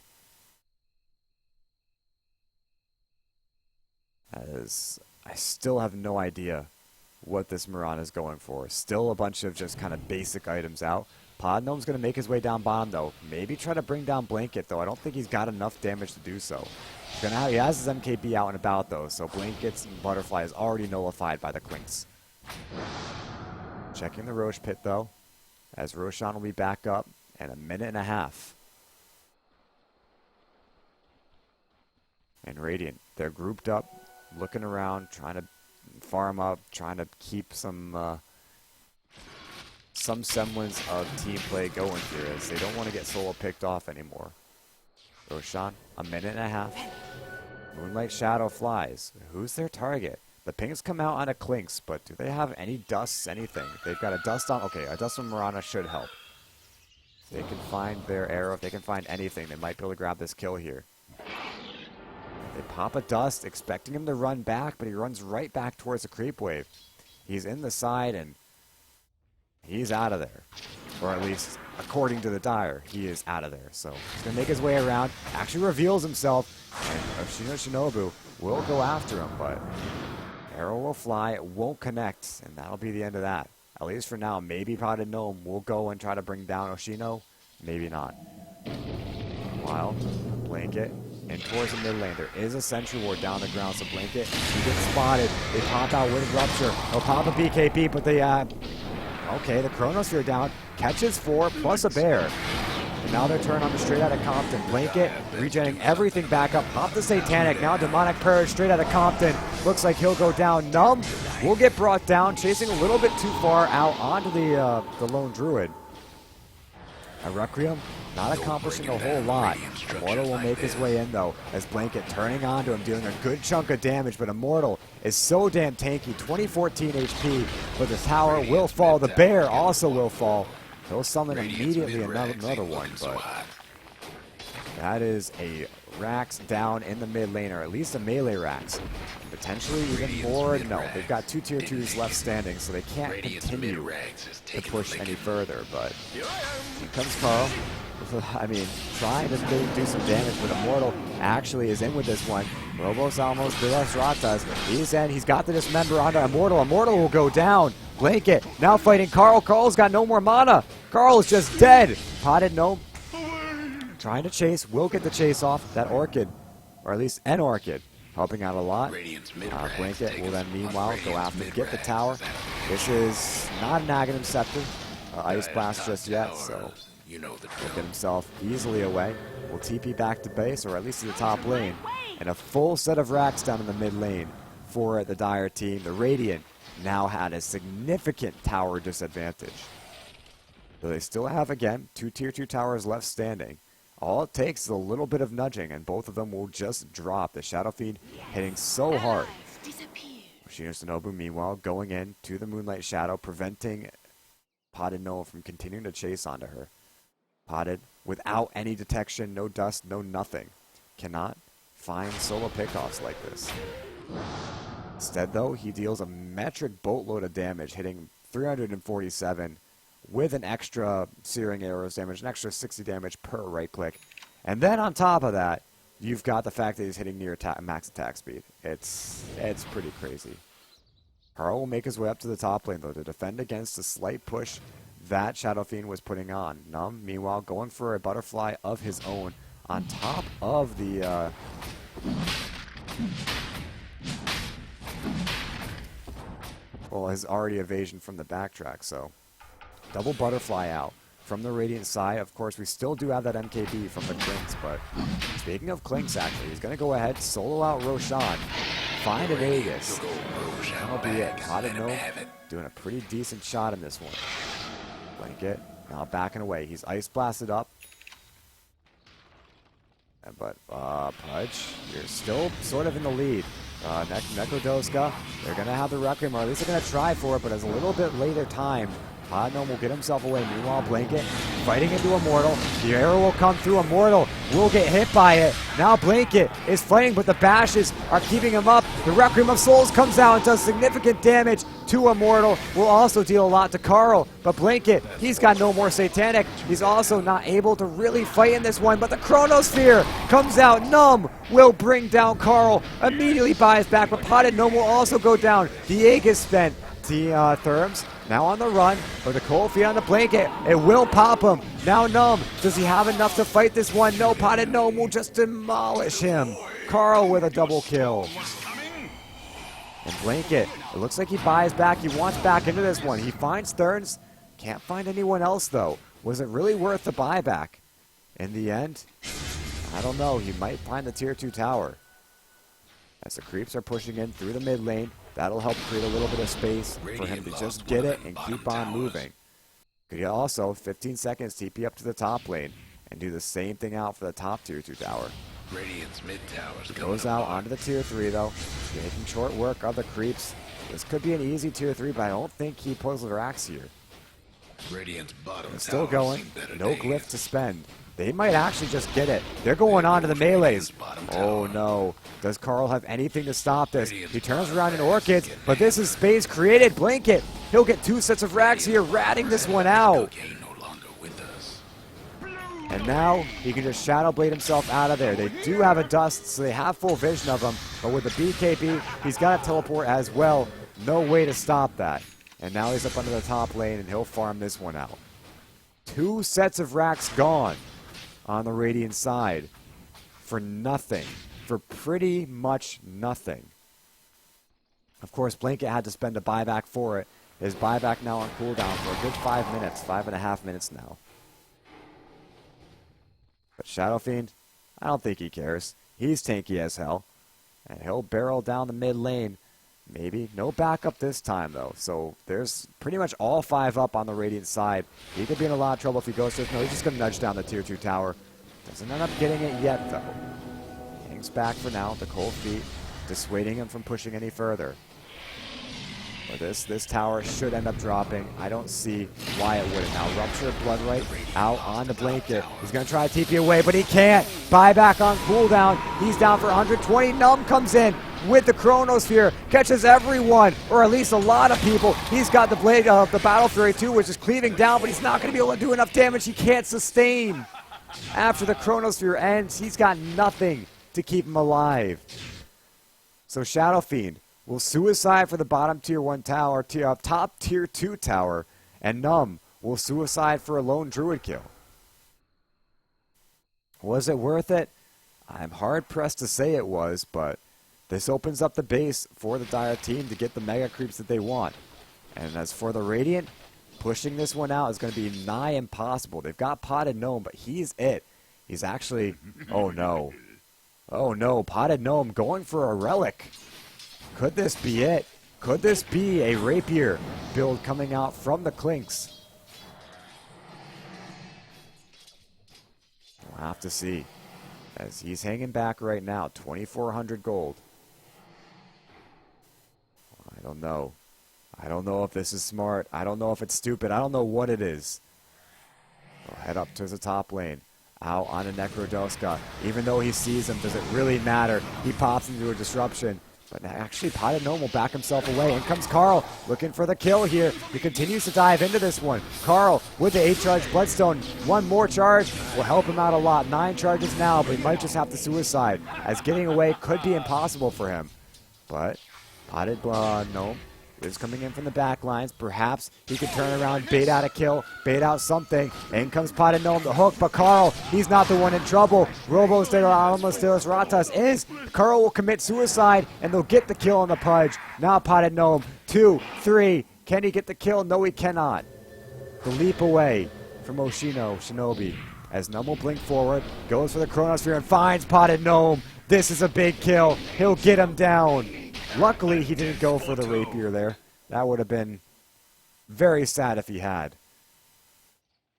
As I still have no idea what this Mirana is going for. Still a bunch of just kind of basic items out. Pod Gnome's going to make his way down bottom, though. Maybe try to bring down Blanket, though. I don't think he's got enough damage to do so. He has his MKB out and about, though, so Blankets and Butterfly is already nullified by the Clinks. Checking the Roche Pit, though, as Roshan will be back up in a minute and a half. And Radiant, they're grouped up, looking around, trying to farm up, trying to keep some semblance of team play going here, as they don't want to get solo picked off anymore. Roshan, a minute and a half. Moonlight Shadow flies. Who's their target? The pings come out on a Clinks, but do they have any dusts, anything? They've got a dust on... Okay, a dust on Mirana should help. If they can find their arrow, if they can find anything, they might be able to grab this kill here. They pop a dust, expecting him to run back, but he runs right back towards the creep wave. He's in the side, and he's out of there. Or at least, according to the Dire, he is out of there. So he's going to make his way around, actually reveals himself, and Shinobu will go after him, but arrow will fly, it won't connect, and that'll be the end of that. At least for now. Maybe Potted Gnome will go and try to bring down Oshino. Maybe not. Meanwhile, Blanket and towards the mid lane. There is a Sentry Ward down the ground, so Blanket, he gets spotted. They pop out Wind Rupture. They'll pop a BKB, but they, okay, the Chronosphere down. Catches 4 plus a bear. And now they're turning on the straight out of Compton. Blanket regenerating everything back up. Pop the Satanic. Now Demonic Purge straight out of Compton. Looks like he'll go down. Numb will get brought down, chasing a little bit too far out onto the Lone Druid. A Requiem not accomplishing a whole lot. Immortal will make his way in, though, as Blanket turning onto him, dealing a good chunk of damage, but Immortal is so damn tanky, 2014 HP, but the tower will fall. The bear also will fall. He'll summon immediately another one, but that is a Rax down in the mid lane, or at least a melee Rax. And potentially even more. No, they've got 2 tier 2s left standing, so they can't continue to push any further, but here comes Carl. I mean, trying to do some damage, but Immortal actually is in with this one. Robos almost de las Ratas. He's in. He's got the Dismember onto Immortal. Immortal will go down. Blanket now fighting Carl. Carl's got no more mana. Carl is just dead. Potted Gnome trying to chase. Will get the chase off. That Orchid, or at least an Orchid, helping out a lot. Blanket will then meanwhile go after, get the tower. This is not an Aghanim Scepter. Ice Blast just yet, so he'll get himself easily away. Will TP back to base, or at least to the top lane. And a full set of racks down in the mid lane for the Dire team. The Radiant now had a significant tower disadvantage. So they still have, again, 2 tier 2 towers left standing. All it takes is a little bit of nudging, and both of them will just drop. The Shadow Fiend hitting so hard. Shinobu, meanwhile, going in to the Moonlight Shadow, preventing Potted Gnome from continuing to chase onto her. Potted, without any detection, no dust, no nothing, cannot find solo pickoffs like this. Instead, though, he deals a metric boatload of damage, hitting 347 with an extra Searing Arrows damage, an extra 60 damage per right click. And then on top of that, you've got the fact that he's hitting near max attack speed. It's pretty crazy. Carl will make his way up to the top lane, though, to defend against the slight push that Shadow Fiend was putting on. Numb, meanwhile, going for a butterfly of his own on top of the... well, his already evasion from the backtrack, so... double butterfly out. From the Radiant side, of course, we still do have that MKB from the Clinks, but speaking of Clinks, actually, he's going to go ahead, solo out Roshan, find an Aegis. That'll be it. Potted Gnome doing a pretty decent shot in this one. Blanket, now backing away. He's Ice Blasted up. But, Pudge, you're still sort of in the lead. Necrodoska, they're going to have the Requiem, or at least they're going to try for it, but it's a little bit later time. Podgnome will get himself away. Meanwhile, Blanket fighting into Immortal. The arrow will come through. Immortal will get hit by it. Now Blanket is fighting, but the bashes are keeping him up. The Requiem of Souls comes out and does significant damage to Immortal. Will also deal a lot to Carl. But Blanket, he's got no more Satanic. He's also not able to really fight in this one. But the Chronosphere comes out. Numb will bring down Carl. Immediately buys back, but Potted Gnome will also go down. The Aegis spent. The Therms now on the run, but the cold feet on the Blanket, it will pop him. Now Numb, does he have enough to fight this one? No, Potted Gnome will just demolish him. Carl with a double kill. And Blanket, it looks like he buys back. He wants back into this one. He finds Therms. Can't find anyone else, though. Was it really worth the buyback? In the end, I don't know. He might find the tier 2 tower. As the creeps are pushing in through the mid lane, that'll help create a little bit of space for him to just get it and keep on moving. Could he also, 15 seconds, TP up to the top lane and do the same thing out for the top tier 2 tower. Radiant's mid towers Goes out onto the tier 3, though, making short work of the creeps. This could be an easy tier 3, but I don't think he pulls the racks here. Radiant's bottom It's still towers going. seen better No days. glyph to spend. They might actually just get it. They're going on to the melees. Oh no. Does Carl have anything to stop this? He turns around in Orchids, but this is space created. Blanket. He'll get 2 sets of racks here, ratting this one out. No longer with us. And now he can just Shadow Blade himself out of there. They do have a Dust, so they have full vision of him. But with the BKB, he's got a teleport as well. No way to stop that. And now he's up under the top lane, and he'll farm this one out. 2 sets of racks gone on the Radiant side for nothing, for pretty much nothing. Of course, Blanket had to spend a buyback for it. His buyback now on cooldown for a good 5 minutes, 5.5 minutes now. But Shadow Fiend, I don't think he cares. He's tanky as hell, and he'll barrel down the mid lane. Maybe. No backup this time, though. So there's pretty much all 5 up on the Radiant side. He could be in a lot of trouble if he goes to this. No, he's just going to nudge down the tier 2 tower. Doesn't end up getting it yet, though. Hangs back for now. The cold feet dissuading him from pushing any further. But this tower should end up dropping. I don't see why it wouldn't. Now, Rupture, Bloodlight out on the Blanket. He's going to try to TP away, but he can't. Buyback on cooldown. He's down for 120. Numb comes in with the Chronosphere. Catches everyone, or at least a lot of people. He's got the Blade of the Battle Fury too, which is cleaving down, but he's not going to be able to do enough damage. He can't sustain. After the Chronosphere ends, he's got nothing to keep him alive. So Shadow Fiend will suicide for the bottom tier 1 tower, top tier 2 tower, and Numb will suicide for a lone Druid kill. Was it worth it? I'm hard pressed to say it was, but this opens up the base for the Dire team to get the mega creeps that they want. And as for the Radiant, pushing this one out is going to be nigh impossible. They've got Potted Gnome, but he's it. He's actually... oh no. Oh no, Potted Gnome going for a relic. Could this be it? Could this be a Rapier build coming out from the Clinks? We'll have to see. As he's hanging back right now, 2,400 gold. I don't know. I don't know if this is smart. I don't know if it's stupid. I don't know what it is. We'll head up to the top lane. Out on a Necrodoska. Even though he sees him, does it really matter? He pops into a disruption. But actually, Potted Gnome will back himself away. In comes Carl, looking for the kill here. He continues to dive into this one. Carl with the 8-charge Bloodstone. One more charge will help him out a lot. 9 charges now, but he might just have to suicide, as getting away could be impossible for him. But Potted Gnome is coming in from the back lines. Perhaps he could turn around, bait out a kill, bait out something. In comes Potted Gnome, the hook, but Carl, he's not the one in trouble. Robos de Almas de los Ratas is. Carl will commit suicide, and they'll get the kill on the Pudge. Now Potted Gnome, 2, 3. Can he get the kill? No, he cannot. The leap away from Shinobi. As Gnome will blink forward, goes for the Chronosphere and finds Potted Gnome. This is a big kill. He'll get him down. Luckily, he didn't go for the rapier there. That would have been very sad if he had.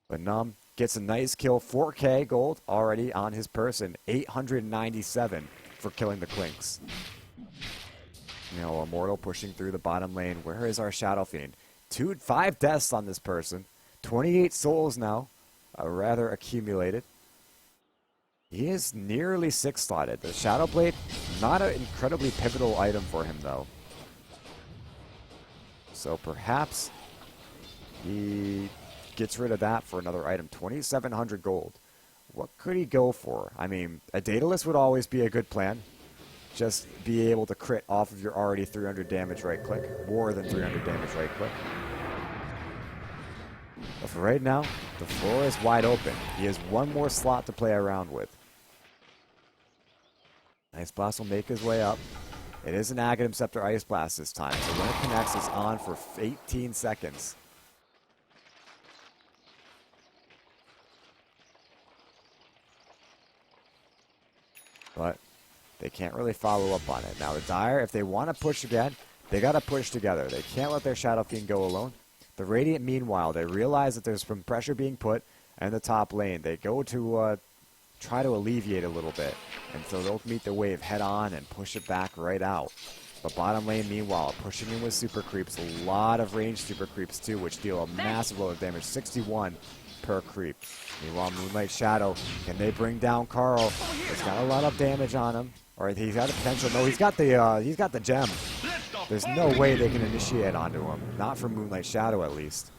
But Num gets a nice kill. 4K gold already on his person. 897 for killing the Clinks. Immortal pushing through the bottom lane. Where is our Shadow Fiend? 5 deaths on this person. 28 souls now. Rather accumulated. He is nearly 6-slotted. The Shadow Blade, not an incredibly pivotal item for him, though. So perhaps he gets rid of that for another item. 2,700 gold. What could he go for? I mean, a Daedalus would always be a good plan. Just be able to crit off of your already 300 damage right-click. More than 300 damage right-click. But for right now, the floor is wide open. He has one more slot to play around with. Ice Blast will make his way up. It is an Aghanim Scepter Ice Blast this time, so when it connects, it's on for 18 seconds. But they can't really follow up on it. Now the Dire, if they want to push again, they got to push together. They can't let their Shadow Fiend go alone. The Radiant, meanwhile, they realize that there's some pressure being put in the top lane. They go to try to alleviate a little bit. And so they'll meet the wave head on and push it back right out. The bottom lane, meanwhile, pushing in with super creeps. A lot of ranged super creeps, too, which deal a massive load of damage. 61 per creep. Meanwhile, Moonlight Shadow, can they bring down Carl? He's got a lot of damage on him. Or he's got a potential. No, he's got the gem. There's no way they can initiate onto him. Not for Moonlight Shadow, at least.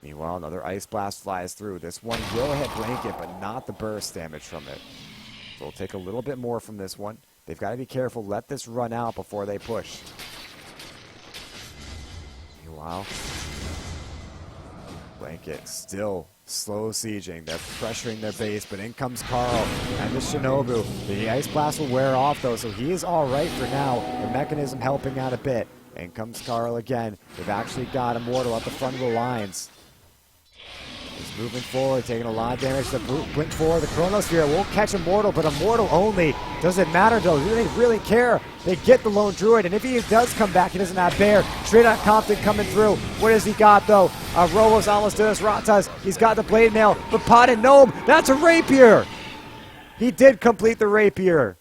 Meanwhile, another Ice Blast flies through. This one will hit Blanket, but not the burst damage from it. So we'll take a little bit more from this one. They've got to be careful. Let this run out before they push. Meanwhile, Blanket still slow sieging. They're pressuring their base, but in comes Carl and the Shinobu. The Ice Blast will wear off, though, so he is all right for now. The mechanism helping out a bit. In comes Carl again. They've actually got Immortal at the front of the lines. He's moving forward, taking a lot of damage. The blink forward, the Chronosphere won't catch Immortal, but Immortal only. Doesn't matter, though. Do they really care? They get the Lone Druid, and if he does come back, he doesn't have Bear. Straight out Compton coming through. What has he got, though? Robos almost does Ratas. He's got the Blade Mail, but Potted Gnome, that's a Rapier! He did complete the Rapier.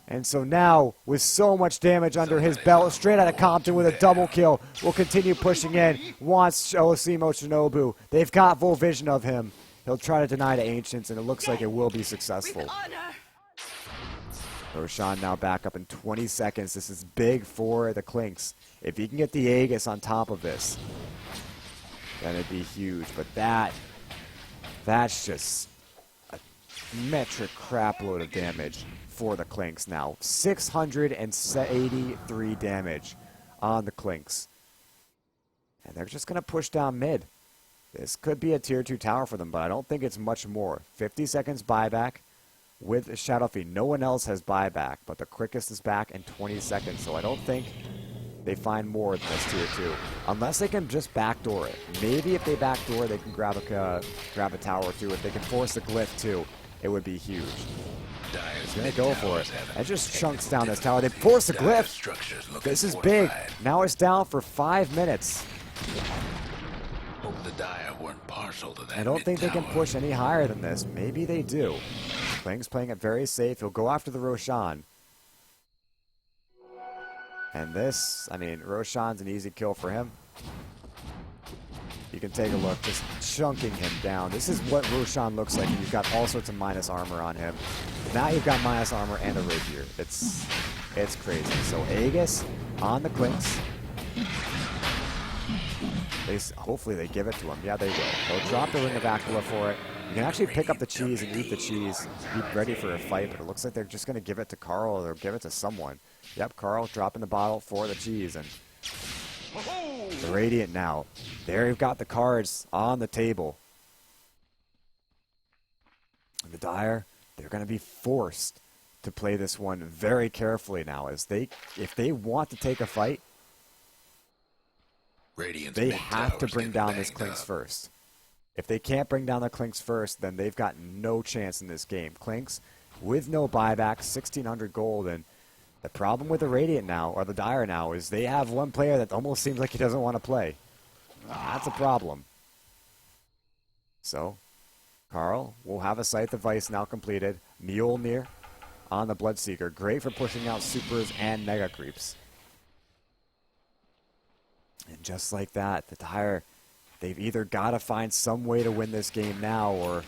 And so now, with so much damage under his belt, straight out of Compton with a double kill, will continue pushing in. Wants Osimo Shinobu. They've got full vision of him. He'll try to deny to Ancients, and it looks like it will be successful. Roshan now back up in 20 seconds. This is big for the Clinks. If he can get the Aegis on top of this, then it'd be huge. But that's just a metric crapload of damage for the Clinks now. 683 damage on the Clinks. And they're just going to push down mid. This could be a tier 2 tower for them, but I don't think it's much more. 50 seconds buyback with Shadow Fiend. No one else has buyback, but the quickest is back in 20 seconds, so I don't think they find more than this tier 2. Unless they can just backdoor it. Maybe if they backdoor, they can grab a tower or two. If they can force a glyph too, it would be huge. He's going to go for it. That just chunks down this tower. They force a glyph. This is big. Now it's down for 5 minutes. Hope the Dire weren't partial to that. I don't think they can push any higher than this. Maybe they do. Kling's playing it very safe. He'll go after the Roshan. And this, I mean, Roshan's an easy kill for him. You can take a look, just chunking him down. This is what Roshan looks like, and you've got all sorts of minus armor on him. Now you've got minus armor and a rapier. It's crazy. So Aegis on the clinks. Hopefully they give it to him. Yeah, they will. They'll drop the Ring of Aquila for it. You can actually pick up the cheese and eat the cheese. Be ready for a fight, but it looks like they're just going to give it to Carl or give it to someone. Yep, Carl dropping the bottle for the cheese. And the Radiant now. There you've got the cards on the table. And the Dire, they're going to be forced to play this one very carefully now. If they want to take a fight, they have to bring down this Clinks first. If they can't bring down the Clinks first, then they've got no chance in this game. Clinks, with no buyback, 1,600 gold, and the problem with the Radiant now, or the Dire now, is they have one player that almost seems like he doesn't want to play. That's a problem. So, Carl will have a Scythe of Vice now completed. Mjolnir on the Bloodseeker. Great for pushing out supers and mega creeps. And just like that, the Dire, they've either got to find some way to win this game now, or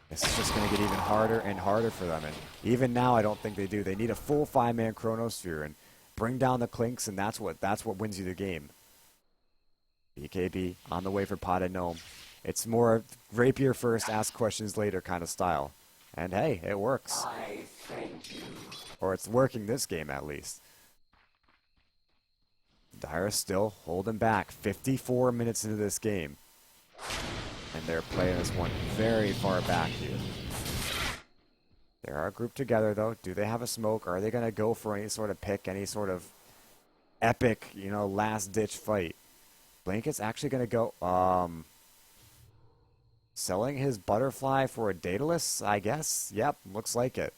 this is just going to get even harder and harder for them. And even now, I don't think they do. They need a full 5-man Chronosphere and bring down the Clinks, and that's what wins you the game. BKB on the way for Potted Gnome. It's more rapier first, ask questions later kind of style. And hey, it works. I thank you. Or it's working this game at least. Dire still holding back 54 minutes into this game. And they're playing this one very far back here. They are grouped together though. Do they have a smoke? Are they going to go for any sort of pick, any sort of epic, last ditch fight? Blanket's actually going to go, selling his butterfly for a Daedalus, I guess? Yep, looks like it.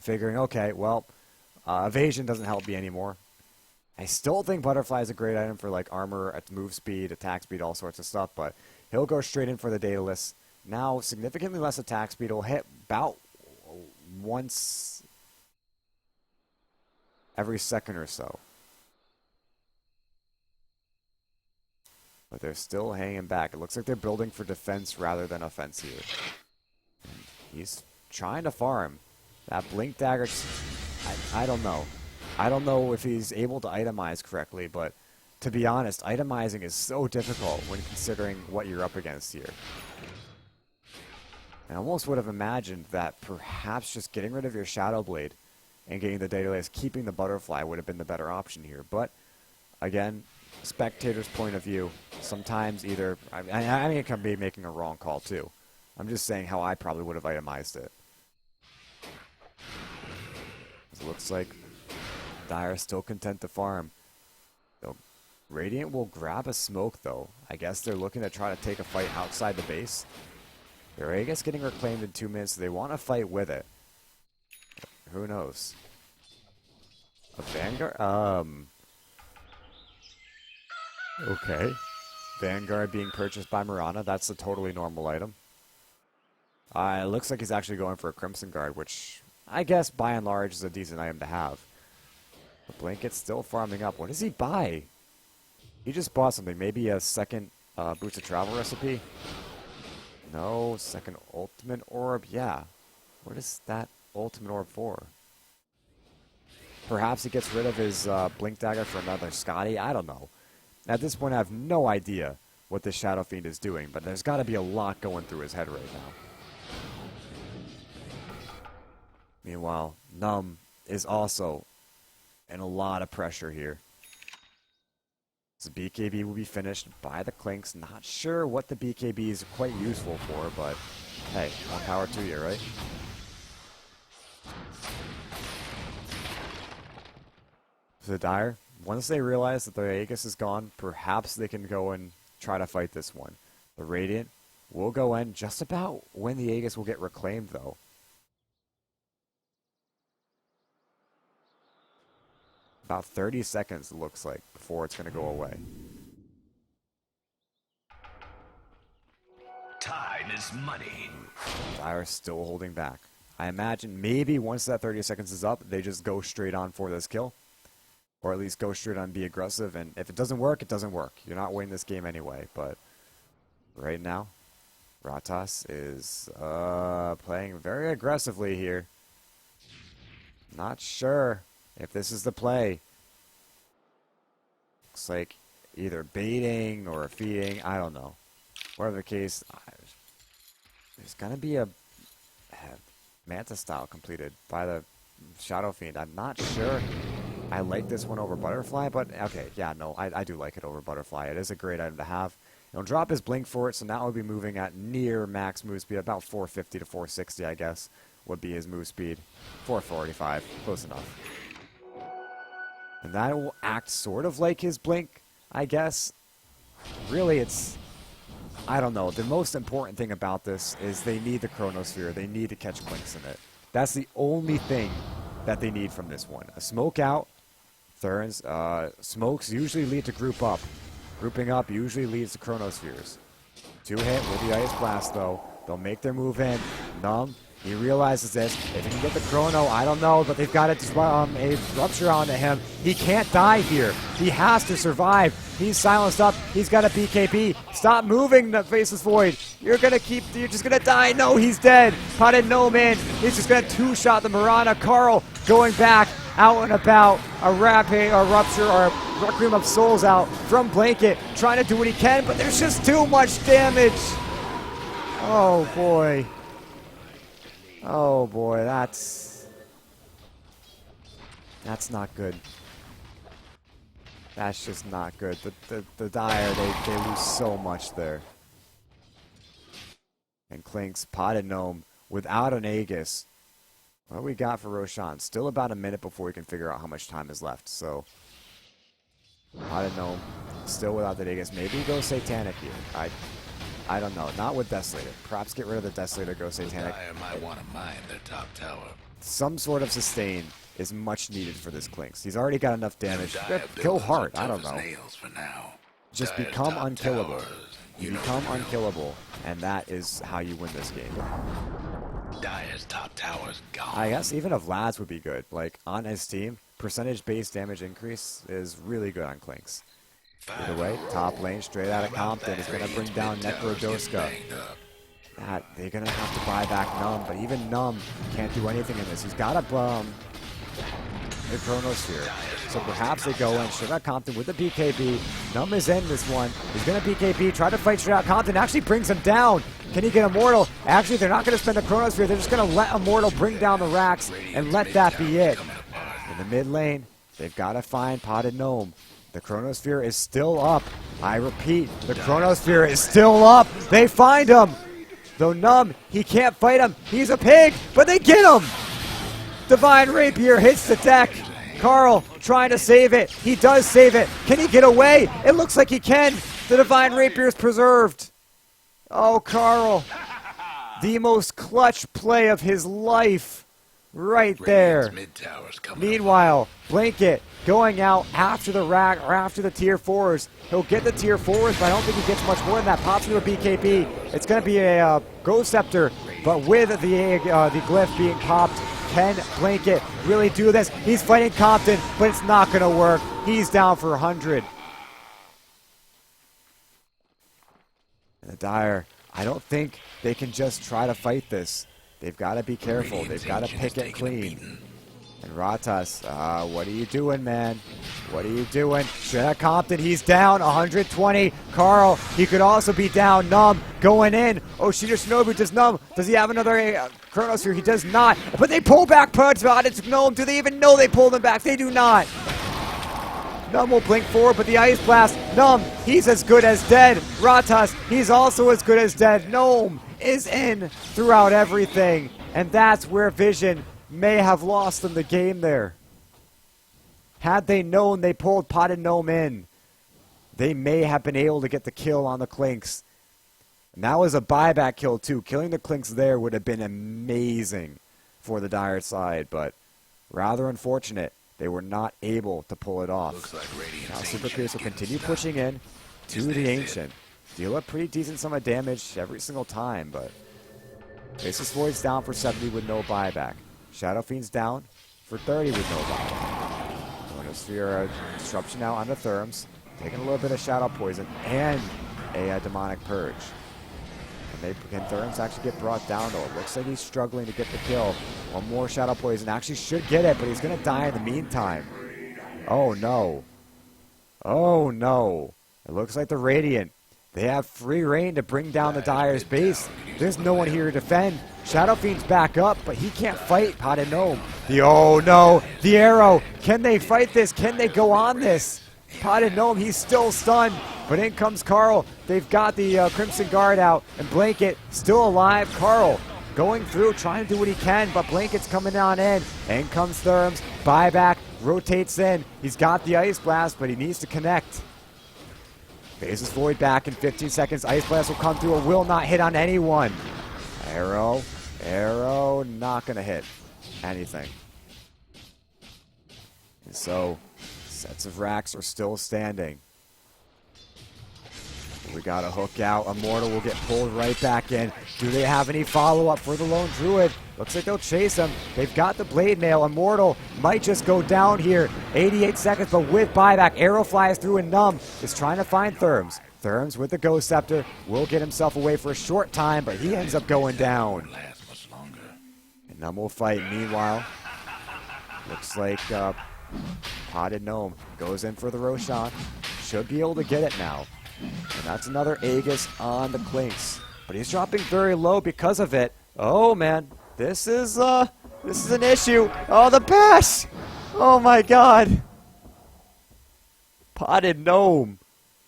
Figuring, okay, well, evasion doesn't help me anymore. I still think butterfly is a great item for like armor, move speed, attack speed, all sorts of stuff, but he'll go straight in for the Daedalus. Now, significantly less attack speed. Will hit about once every second or so. But they're still hanging back. It looks like they're building for defense rather than offense here. And he's trying to farm. That Blink Dagger, I don't know. I don't know if he's able to itemize correctly, but to be honest, itemizing is so difficult when considering what you're up against here. I almost would have imagined that perhaps just getting rid of your Shadow Blade and getting the Daedalus, keeping the Butterfly would have been the better option here. But, again, spectator's point of view, sometimes either... I mean, it can be making a wrong call, too. I'm just saying how I probably would have itemized it. It looks like Dire still content to farm. So, Radiant will grab a smoke, though. I guess they're looking to try to take a fight outside the base. Their Aegis getting reclaimed in 2 minutes, so they want to fight with it. Who knows? A Vanguard? Okay. Vanguard being purchased by Mirana. That's a totally normal item. It looks like he's actually going for a Crimson Guard, which I guess by and large is a decent item to have. The Blanket's still farming up. What does he buy? He just bought something. Maybe a second Boots of Travel recipe? No, second Ultimate Orb. Yeah. What is that Ultimate Orb for? Perhaps he gets rid of his Blink Dagger for another Scotty? I don't know. At this point, I have no idea what this Shadow Fiend is doing, but there's got to be a lot going through his head right now. Meanwhile, Numb is also in a lot of pressure here. So BKB will be finished by the Clinks. Not sure what the BKB is quite useful for, but hey, more power to you, right? So the Dire, once they realize that the Aegis is gone, perhaps they can go and try to fight this one. The Radiant will go in just about when the Aegis will get reclaimed, though. About 30 seconds, it looks like, before it's going to go away. Time is money. Dire still holding back. I imagine maybe once that 30 seconds is up, they just go straight on for this kill. or at least go straight on, be aggressive. And if it doesn't work, it doesn't work. You're not winning this game anyway. But right now, Ratas is playing very aggressively here. Not sure if this is the play. Looks like either baiting or feeding. I don't know. Whatever the case, there's going to be a Manta style completed by the Shadow Fiend. I'm not sure I like this one over Butterfly, but okay, yeah, no, I do like it over Butterfly. It is a great item to have. It'll drop his blink for it, so now we'll be moving at near max move speed, about 450 to 460, I guess, would be his move speed. 445, close enough. And that will act sort of like his blink, I guess. Really, it's... I don't know. The most important thing about this is they need the Chronosphere. They need to catch Clinks in it. That's the only thing that they need from this one. A smoke out. Thurns. Smokes usually lead to group up. Grouping up usually leads to Chronospheres. 2-hit with the Ice Blast, though. They'll make their move in. Numb. He realizes this. If he can get the Chrono, I don't know, but they've got a Rupture onto him. He can't die here. He has to survive. He's silenced up. He's got a BKB. Stop moving, the Faceless Void. You're just gonna die. No, he's dead. Potted Gnome in. He's just gonna two-shot the Mirana. Carl going back, out and about. A Rupture, or a Requiem of Souls out from Blanket, trying to do what he can, but there's just too much damage. Oh, boy. Oh boy, that's not good. That's just not good. The Dire, they lose so much there. And Clink's Potted Gnome without an Aegis. What do we got for Roshan? Still about a minute before we can figure out how much time is left. So Potted Gnome still without the Aegis. Maybe go Satanic here. I don't know. Not with Desolator. Perhaps get rid of the Desolator, go Satanic. Dire might want to mine their top tower. Some sort of sustain is much needed for this Clinks. He's already got enough damage. Kill Heart. I don't know. Just become unkillable. You become unkillable, and that is how you win this game. Dire's top tower's gone. I guess even a Vlad's would be good. Like, on his team, percentage-based damage increase is really good on Clinks. Either way, top lane, straight out of Compton, is going to bring down Necrodoska. They're going to have to buy back Numb, but even Numb can't do anything in this. He's got a the Chronosphere. So perhaps they go in straight out Compton with the BKB. Numb is in this one. He's going to BKB, try to fight straight out Compton. Actually brings him down. Can he get Immortal? Actually, they're not going to spend the Chronosphere. They're just going to let Immortal bring down the racks and let that be it. In the mid lane, they've got to find Potted Gnome. The Chronosphere is still up. I repeat, the Chronosphere is still up. They find him. Though Numb, he can't fight him. He's a pig, but they get him. Divine Rapier hits the deck. Carl trying to save it. He does save it. Can he get away? It looks like he can. The Divine Rapier is preserved. Oh, Carl. The most clutch play of his life. Right there. Meanwhile, Blanket going out after the rack or after the tier 4s. He'll get the tier 4s, but I don't think he gets much more than that. Pops into a BKB. It's going to be a Ghost Scepter, but with the glyph being popped, can Blanket really do this? He's fighting Compton, but it's not going to work. He's down for 100. And the Dire, I don't think they can just try to fight this. They've got to be careful. They've got to pick it clean. And Ratas, what are you doing, man? What are you doing? Straight out Compton, he's down, 120. Carl, he could also be down. Numb, going in. Oshida Shinobu does Numb. Does he have another Chronosphere? He does not. But they pull back Potted Gnome. Do they even know they pulled him back? They do not. Numb will blink forward, but the Ice Blast. Numb, he's as good as dead. Ratas, he's also as good as dead. Gnome is in throughout everything. And that's where Vision may have lost them the game there. Had they known they pulled Potted Gnome in, they may have been able to get the kill on the Clinks. And that was a buyback kill too. Killing the Clinks there would have been amazing for the Dire side, but rather unfortunate. They were not able to pull it off. Now Super Pierce will continue pushing in to the Ancient. Deal a pretty decent sum of damage every single time, but Faceless Void's down for 70 with no buyback. Shadow Fiend's down for 30 with no buyback. Going Chronosphere Disruption now onto Therms. Taking a little bit of Shadow Poison and a Demonic Purge. Can Therms actually get brought down, though? It looks like he's struggling to get the kill. One more Shadow Poison. Actually should get it, but he's going to die in the meantime. Oh, no. Oh, no. It looks like the Radiant. They have free reign to bring down the Dire's base. There's no one here to defend. Shadow Fiend's back up, but he can't fight Potted Gnome. Oh, no. The arrow. Can they fight this? Can they go on this? Potted Gnome, he's still stunned. But in comes Carl. They've got the Crimson Guard out. And Blanket still alive. Carl going through, trying to do what he can. But Blanket's coming on in. In comes Therms. Buyback. Rotates in. He's got the Ice Blast, but he needs to connect. Phases Void back in 15 seconds. Ice Blast will come through. It will not hit on anyone. Arrow. Arrow. Not going to hit anything. And so, sets of racks are still standing. We got a hook out. Immortal will get pulled right back in. Do they have any follow-up for the Lone Druid? Looks like they'll chase him. They've got the Blade Mail. Immortal might just go down here. 88 seconds, but with buyback. Arrow flies through and Numb is trying to find Therms. Therms with the Ghost Scepter will get himself away for a short time, but he ends up going down. And Numb will fight. Meanwhile, looks like Potted Gnome goes in for the Roshan. Should be able to get it now. And that's another Aegis on the Clinks. But he's dropping very low because of it. Oh, man. This is an issue. Oh, the bash! Oh, my God. Potted Gnome.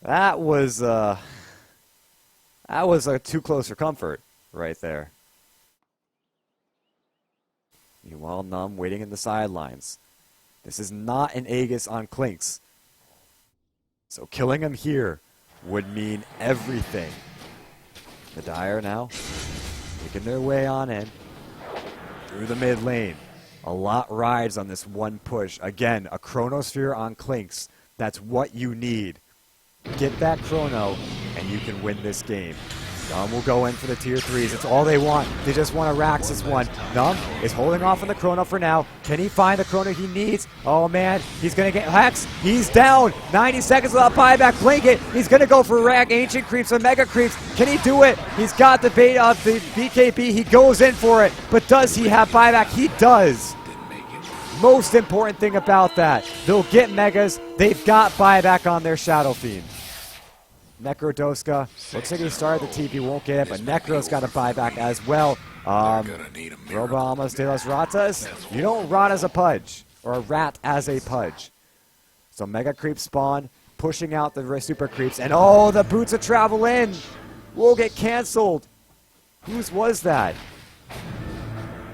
That was a too close for comfort right there. Meanwhile, Numb waiting in the sidelines. This is not an Aegis on Clinks. So killing him here would mean everything. The Dire now making their way on in through the mid lane. A lot rides on this one push. Again, a Chronosphere on Clinks. That's what you need. Get that Chrono, and you can win this game. Numb will go in for the tier 3s. It's all they want. They just want to Rax this one. Numb is holding off on the Chrono for now. Can he find the Chrono he needs? Oh, man. He's going to get Hex. He's down. 90 seconds without buyback. Blanket. He's going to go for Rag. Ancient Creeps and Mega Creeps. Can he do it? He's got the bait of the BKB. He goes in for it. But does he have buyback? He does. Most important thing about that. They'll get Megas. They've got buyback on their Shadow Fiend. Necrodoska, looks like he started the TP, won't get it, but Necro's got a buyback as well. Robamas de las Ratas, you don't rot as a pudge, or a rat as a pudge. So Mega Creep spawn, pushing out the Super Creeps, and oh, the Boots of Travel in will get canceled. Whose was that?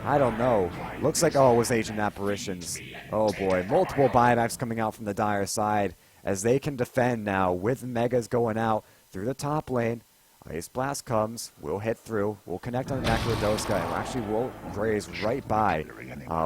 I don't know. Looks like, oh, it was Agent Apparitions. Oh boy, multiple buybacks coming out from the Dire side, as they can defend now with Megas going out through the top lane. Ice Blast comes, will hit through, will connect on the Necrodoska, and actually will graze right by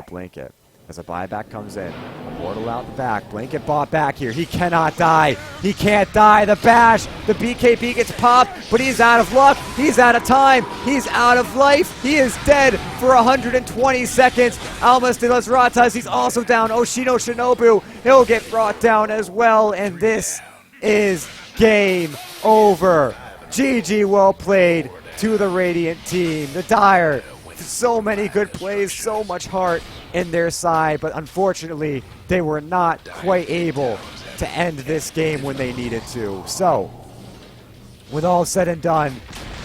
Blanket. As a buyback comes in, Immortal out the back, Blanket bought back here, he cannot die, he can't die, the bash, the BKB gets popped, but he's out of luck, he's out of time, he's out of life, he is dead for 120 seconds. Almas de las Ratas, he's also down. Oshino Shinobu, he'll get brought down as well, and this is game over. GG, well played to the Radiant team. The Dire, so many good plays, so much heart in their side, but unfortunately, they were not quite able to end this game when they needed to. So, with all said and done,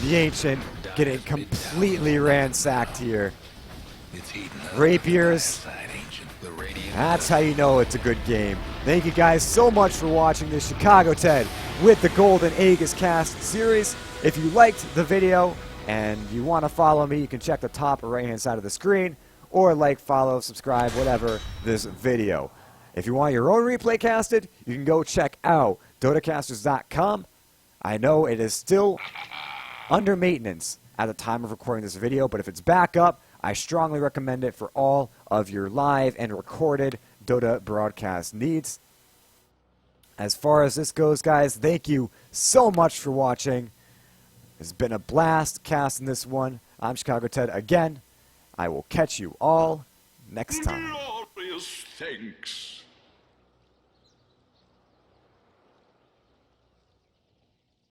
the Ancient getting completely ransacked here. Rapiers, that's how you know it's a good game. Thank you guys so much for watching this Chicago TED with the Golden Aegis Cast series. If you liked the video and you want to follow me, you can check the top or right hand side of the screen, or like, follow, subscribe, whatever, this video. If you want your own replay casted, you can go check out dotacasters.com. I know it is still under maintenance at the time of recording this video, but if it's back up, I strongly recommend it for all of your live and recorded Dota broadcast needs. As far as this goes, guys, thank you so much for watching. It's been a blast casting this one. I'm Chicago Ted again. I will catch you all next time. Glorious thanks.